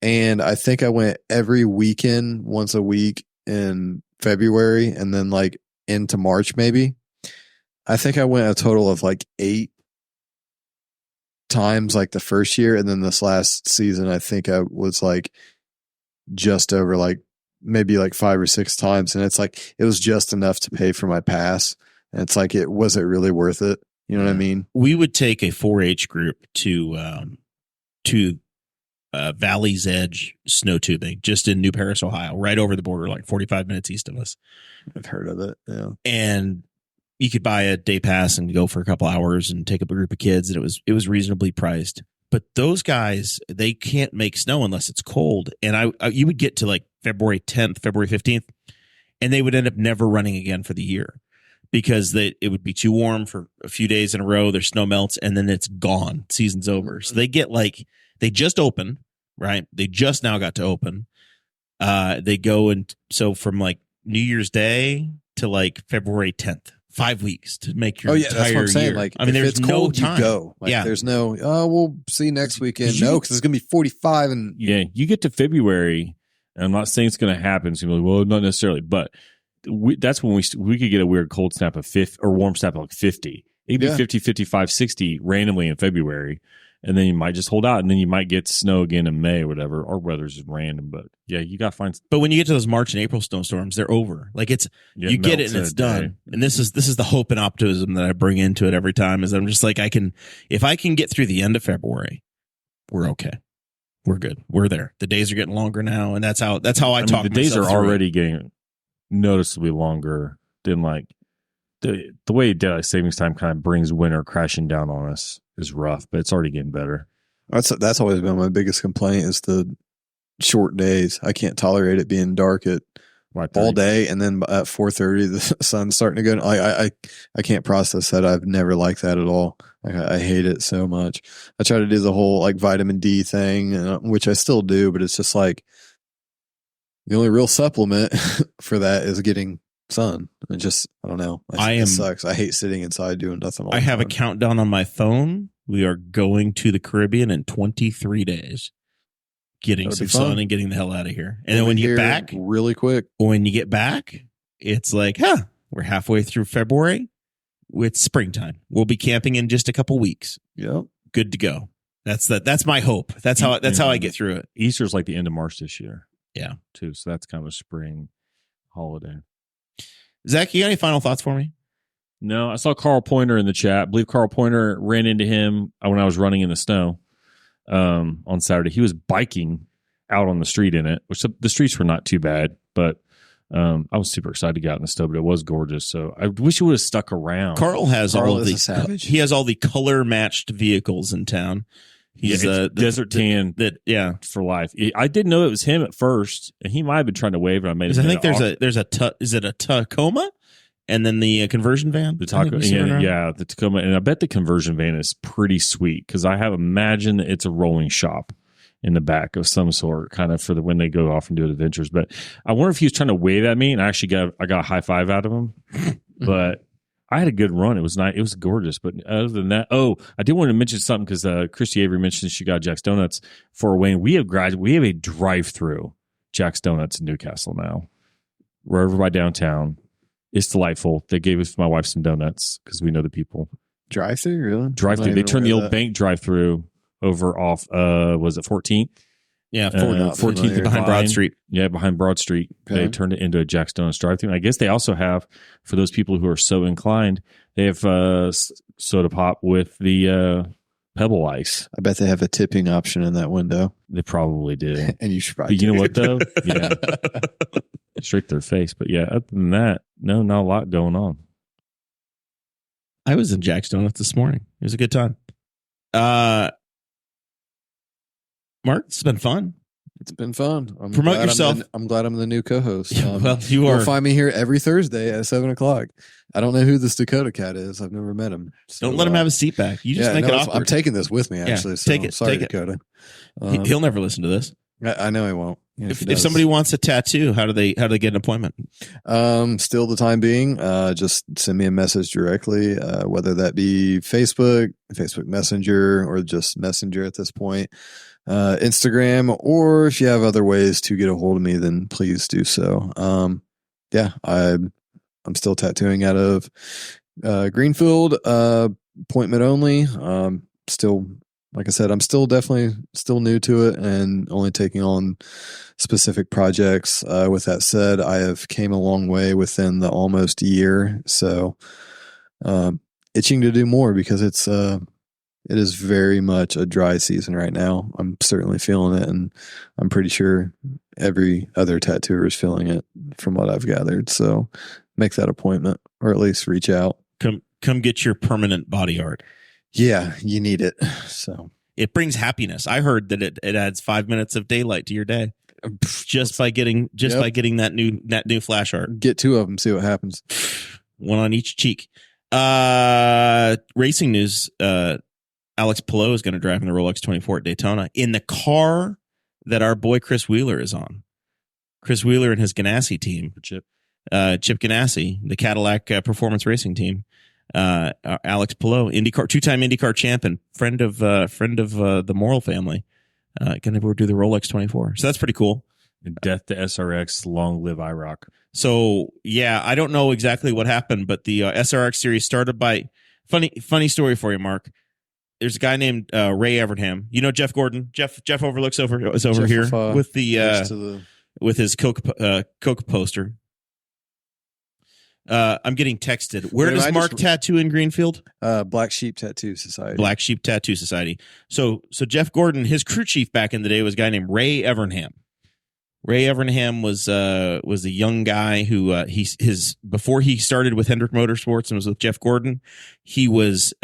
D: and I think I went every weekend once a week in February, and then like into March maybe. I think I went a total of like 8 times like the first year, and then this last season I think I was like just over like maybe like 5 or 6 times, and it's like it was just enough to pay for my pass. And it's like, was it really worth it? You know what I mean?
B: We would take a 4-H group to Valley's Edge snow tubing just in New Paris, Ohio, right over the border, like 45 minutes east of us.
D: I've heard of it. Yeah.
B: And you could buy a day pass and go for a couple hours and take up a group of kids, and it was reasonably priced. But those guys, they can't make snow unless it's cold. And you would get to like February 10th, February 15th, and they would end up never running again for the year, because it would be too warm for a few days in a row. Their snow melts and then it's gone. Season's over. So they get they just opened, right? They just now got to open. They go so from like New Year's Day to like February 10th, 5 weeks to make your entire
D: that's what I'm saying.
B: year.
D: Like,
B: I mean,
D: if
B: there's
D: it's
B: no
D: cold,
B: time.
D: you go. Like,
B: Yeah.
D: There's no, we'll see next weekend. No, because it's going to be 45 and
C: Yeah. You get to February, and I'm not saying it's going to happen. So you're like, well, not necessarily, but that's when we could get a weird cold snap of 50 or warm snap of like 50. It'd be 50, 55, 60 randomly in February. And then you might just hold out, and then you might get snow again in May or whatever. Our weather's just random, but yeah, you got to find.
B: But when you get to those March and April snowstorms, they're over. Like you get it and it's done. And this is the hope and optimism that I bring into it every time. Is I'm just like, if I can get through the end of February, we're okay. We're good. We're there. The days are getting longer now, and that's how I talk.
C: The days are
B: myself through it.
C: already getting noticeably longer than like the way daylight savings time kind of brings winter crashing down on us is rough, but it's already getting better.
D: that's always been my biggest complaint is the short days. I can't tolerate it being dark at all day, and then at 4:30 the sun's starting to go. I can't process that. I've never liked that at all. I hate it so much. I try to do the whole like vitamin D thing, which I still do, but it's just like the only real supplement for that is getting sun. It just, I don't know. It sucks. I hate sitting inside doing nothing.
B: I have a countdown on my phone. We are going to the Caribbean in 23 days. getting
D: That'll
B: some
D: be fun.
B: sun and getting the hell out of here. And then
D: We'll
B: when
D: be
B: you get
D: here
B: back,
D: really quick.
B: it's like, we're halfway through February. It's springtime. We'll be camping in just a couple weeks.
D: Yep.
B: Good to go. That's my hope. That's how I get through it.
C: Easter's like the end of March this year.
B: Yeah.
C: Too. So that's kind of a spring holiday.
B: Zach, you got any final thoughts for me?
C: No, I saw Carl Pointer in the chat. I believe Carl Pointer ran into him when I was running in the snow on Saturday. He was biking out on the street in it, which the streets were not too bad, but I was super excited to get out in the snow, but it was gorgeous. So I wish it would have stuck around.
B: Carl has all of
D: is a savage.
B: He has all the color matched vehicles in town. He's
C: desert tan for life. I didn't know it was him at first, and he might have been trying to wave, and I made it.
B: I think is it a Tacoma? And then the conversion van?
C: The Tacoma. And I bet the conversion van is pretty sweet because I have imagined that it's a rolling shop in the back of some sort, kind of for when they go off and do adventures. But I wonder if he was trying to wave at me, and I got a high five out of him. But I had a good run. It was nice. It was gorgeous. But other than that, I did want to mention something because Christy Avery mentioned she got Jack's Donuts for Wayne. We have a drive-through Jack's Donuts in Newcastle now. We're over by downtown. It's delightful. They gave us my wife some donuts because we know the people.
D: Drive-through, really?
C: Drive-through. They turned the old bank drive-through over off. Was it 14th?
B: Yeah,
C: 14th
B: behind Broad Street.
C: Yeah, behind Broad Street.
D: Okay.
C: They turned it into a Jack's Donuts drive-through. And I guess they also have, for those people who are so inclined, they have soda pop with the Pebble Ice.
D: I bet they have a tipping option in that window.
C: They probably do.
D: And you should probably
C: But you know what, though? Yeah. Straight to their face. But yeah, other than that, no, not a lot going on.
B: I was in Jack's Donuts this morning. It was a good time. Mark, it's been fun.
D: It's been fun.
B: Promote yourself.
D: I'm glad I'm the new co-host.
B: Well, you are.
D: You'll find me here every Thursday at 7:00. I don't know who this Dakota cat is. I've never met him. So,
B: Don't let him have his seat back. You just make it awkward.
D: I'm taking this with me, actually. So
B: take it.
D: Sorry,
B: Take it.
D: Dakota.
B: He'll never listen to this.
D: I know he won't. Yeah,
B: If somebody wants a tattoo, how do they get an appointment?
D: Still the time being, just send me a message directly, whether that be Facebook Messenger, or just Messenger at this point, Instagram, or if you have other ways to get a hold of me, then please do so. I'm still tattooing out of Greenfield, appointment only. Still, like I said, I'm still new to it and only taking on specific projects. With that said, I have came a long way within the almost year. So, itching to do more because it is very much a dry season right now. I'm certainly feeling it, and I'm pretty sure every other tattooer is feeling it from what I've gathered. So make that appointment, or at least reach out.
B: Come get your permanent body art.
D: Yeah, you need it. So
B: it brings happiness. I heard that it adds 5 minutes of daylight to your day just by getting that new flash art.
D: Get 2 of them, see what happens.
B: One on each cheek. Racing news. Alex Palou is going to drive in the Rolex 24 at Daytona in the car that our boy Chris Wheeler is on. Chris Wheeler and his Ganassi team, Chip Ganassi, the Cadillac Performance Racing Team. Alex Palou, two-time IndyCar champion, friend of the Morrell family, going to do the Rolex 24. So that's pretty cool.
C: Death to SRX, long live IROC.
B: So yeah, I don't know exactly what happened, but the SRX series started by funny story for you, Mark. There's a guy named Ray Evernham. You know Jeff Gordon. Jeff Overlooks is over here with with his Coke poster. I'm getting texted. Where does Mark tattoo in Greenfield?
D: Black Sheep Tattoo Society.
B: Black Sheep Tattoo Society. So Jeff Gordon, his crew chief back in the day was a guy named Ray Evernham. Ray Evernham was a young guy who before he started with Hendrick Motorsports and was with Jeff Gordon, he was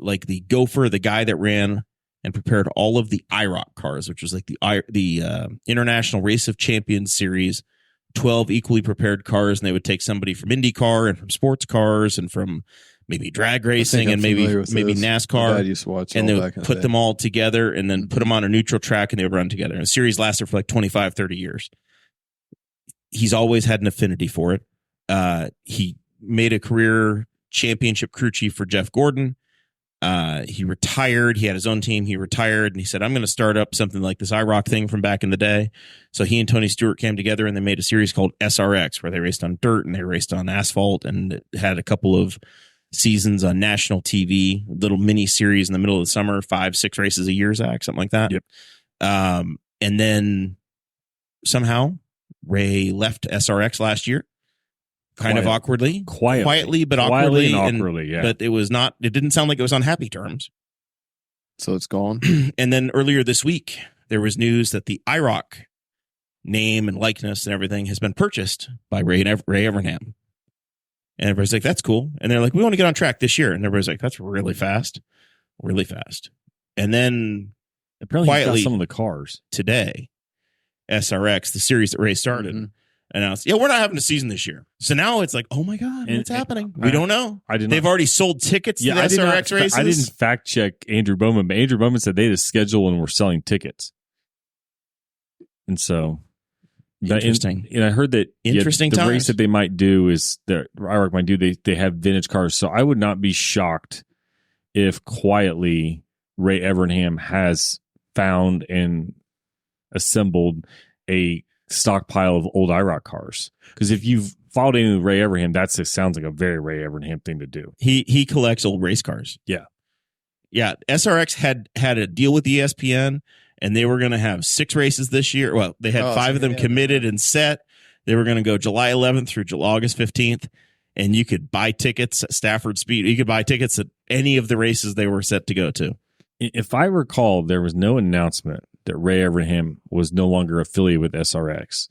B: like the gopher, the guy that ran and prepared all of the IROC cars, which was like the International Race of Champions Series, 12 equally prepared cars, and they would take somebody from IndyCar and from sports cars and from maybe drag racing and maybe NASCAR.
D: Dad used to watch
B: and they would put them all together and then put them on a neutral track and they would run together. And the series lasted for like 25, 30 years. He's always had an affinity for it. He made a career championship crew chief for Jeff Gordon. He retired. He had his own team. He retired, and he said, I'm going to start up something like this IROC thing from back in the day. So he and Tony Stewart came together, and they made a series called SRX, where they raced on dirt and they raced on asphalt, and it had a couple of seasons on national TV, little mini series in the middle of the summer, 5-6 races a year, Zach, something like that.
C: Yep.
B: And then somehow Ray left SRX last year, kind of awkwardly, quietly, but awkwardly,
C: and awkwardly, yeah.
B: But it didn't sound like it was on happy terms.
D: So it's gone.
B: And then earlier this week, there was news that the IROC name and likeness and everything has been purchased by Ray Evernham. And everybody's like, that's cool. And they're like, we want to get on track this year. And everybody's like, that's really fast. Really fast. And then
C: apparently
B: quietly,
C: some of the cars
B: today, SRX, the series that Ray started, announced, we're not having a season this year. So now it's like, oh my God, what's happening? We don't know. They've already sold tickets to the SRX races.
C: I didn't fact check Andrew Bowman, but Andrew Bowman said they had a schedule and were selling tickets. And so...
B: Interesting.
C: And I heard that the race that they might do is that IROC might do. They have vintage cars, so I would not be shocked if quietly Ray Evernham has found and assembled a stockpile of old IROC cars. Because if you've followed any of Ray Evernham, sounds like a very Ray Evernham thing to do.
B: He collects old race cars.
C: Yeah.
B: SRX had a deal with ESPN. And they were going to have 6 races this year. Well, they had 5 of them committed and set. They were going to go July 11th through August 15th. And you could buy tickets at Stafford Speed. You could buy tickets at any of the races they were set to go to.
C: If I recall, there was no announcement that Ray Evernham was no longer affiliated with SRX.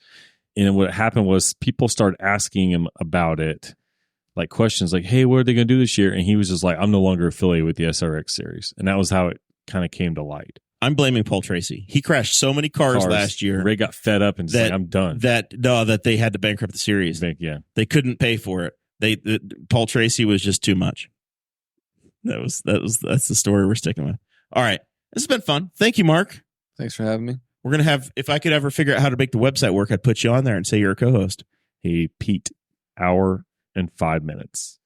C: And what happened was people started asking him about it, like questions like, hey, what are they going to do this year? And he was just like, I'm no longer affiliated with the SRX series. And that was how it kind of came to light.
B: I'm blaming Paul Tracy. He crashed so many cars last year.
C: Ray got fed up and said, "I'm done."
B: That they had to bankrupt the series. They couldn't pay for it. Paul Tracy was just too much. That's the story we're sticking with. All right, this has been fun. Thank you, Mark.
D: Thanks for having me.
B: We're gonna have. If I could ever figure out how to make the website work, I'd put you on there and say you're a co-host.
C: Hey, Pete, hour and 5 minutes.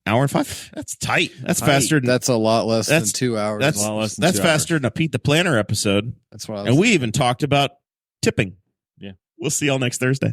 B: Hour and 5? That's tight. That's faster.
D: That's a lot less than 2 hours.
B: That's
C: a lot less than
B: that's
C: 2
B: faster
C: hours.
B: than a Pete the Planner episode.
D: That's what I was
B: And we even talked about tipping.
C: Yeah.
B: We'll see y'all next Thursday.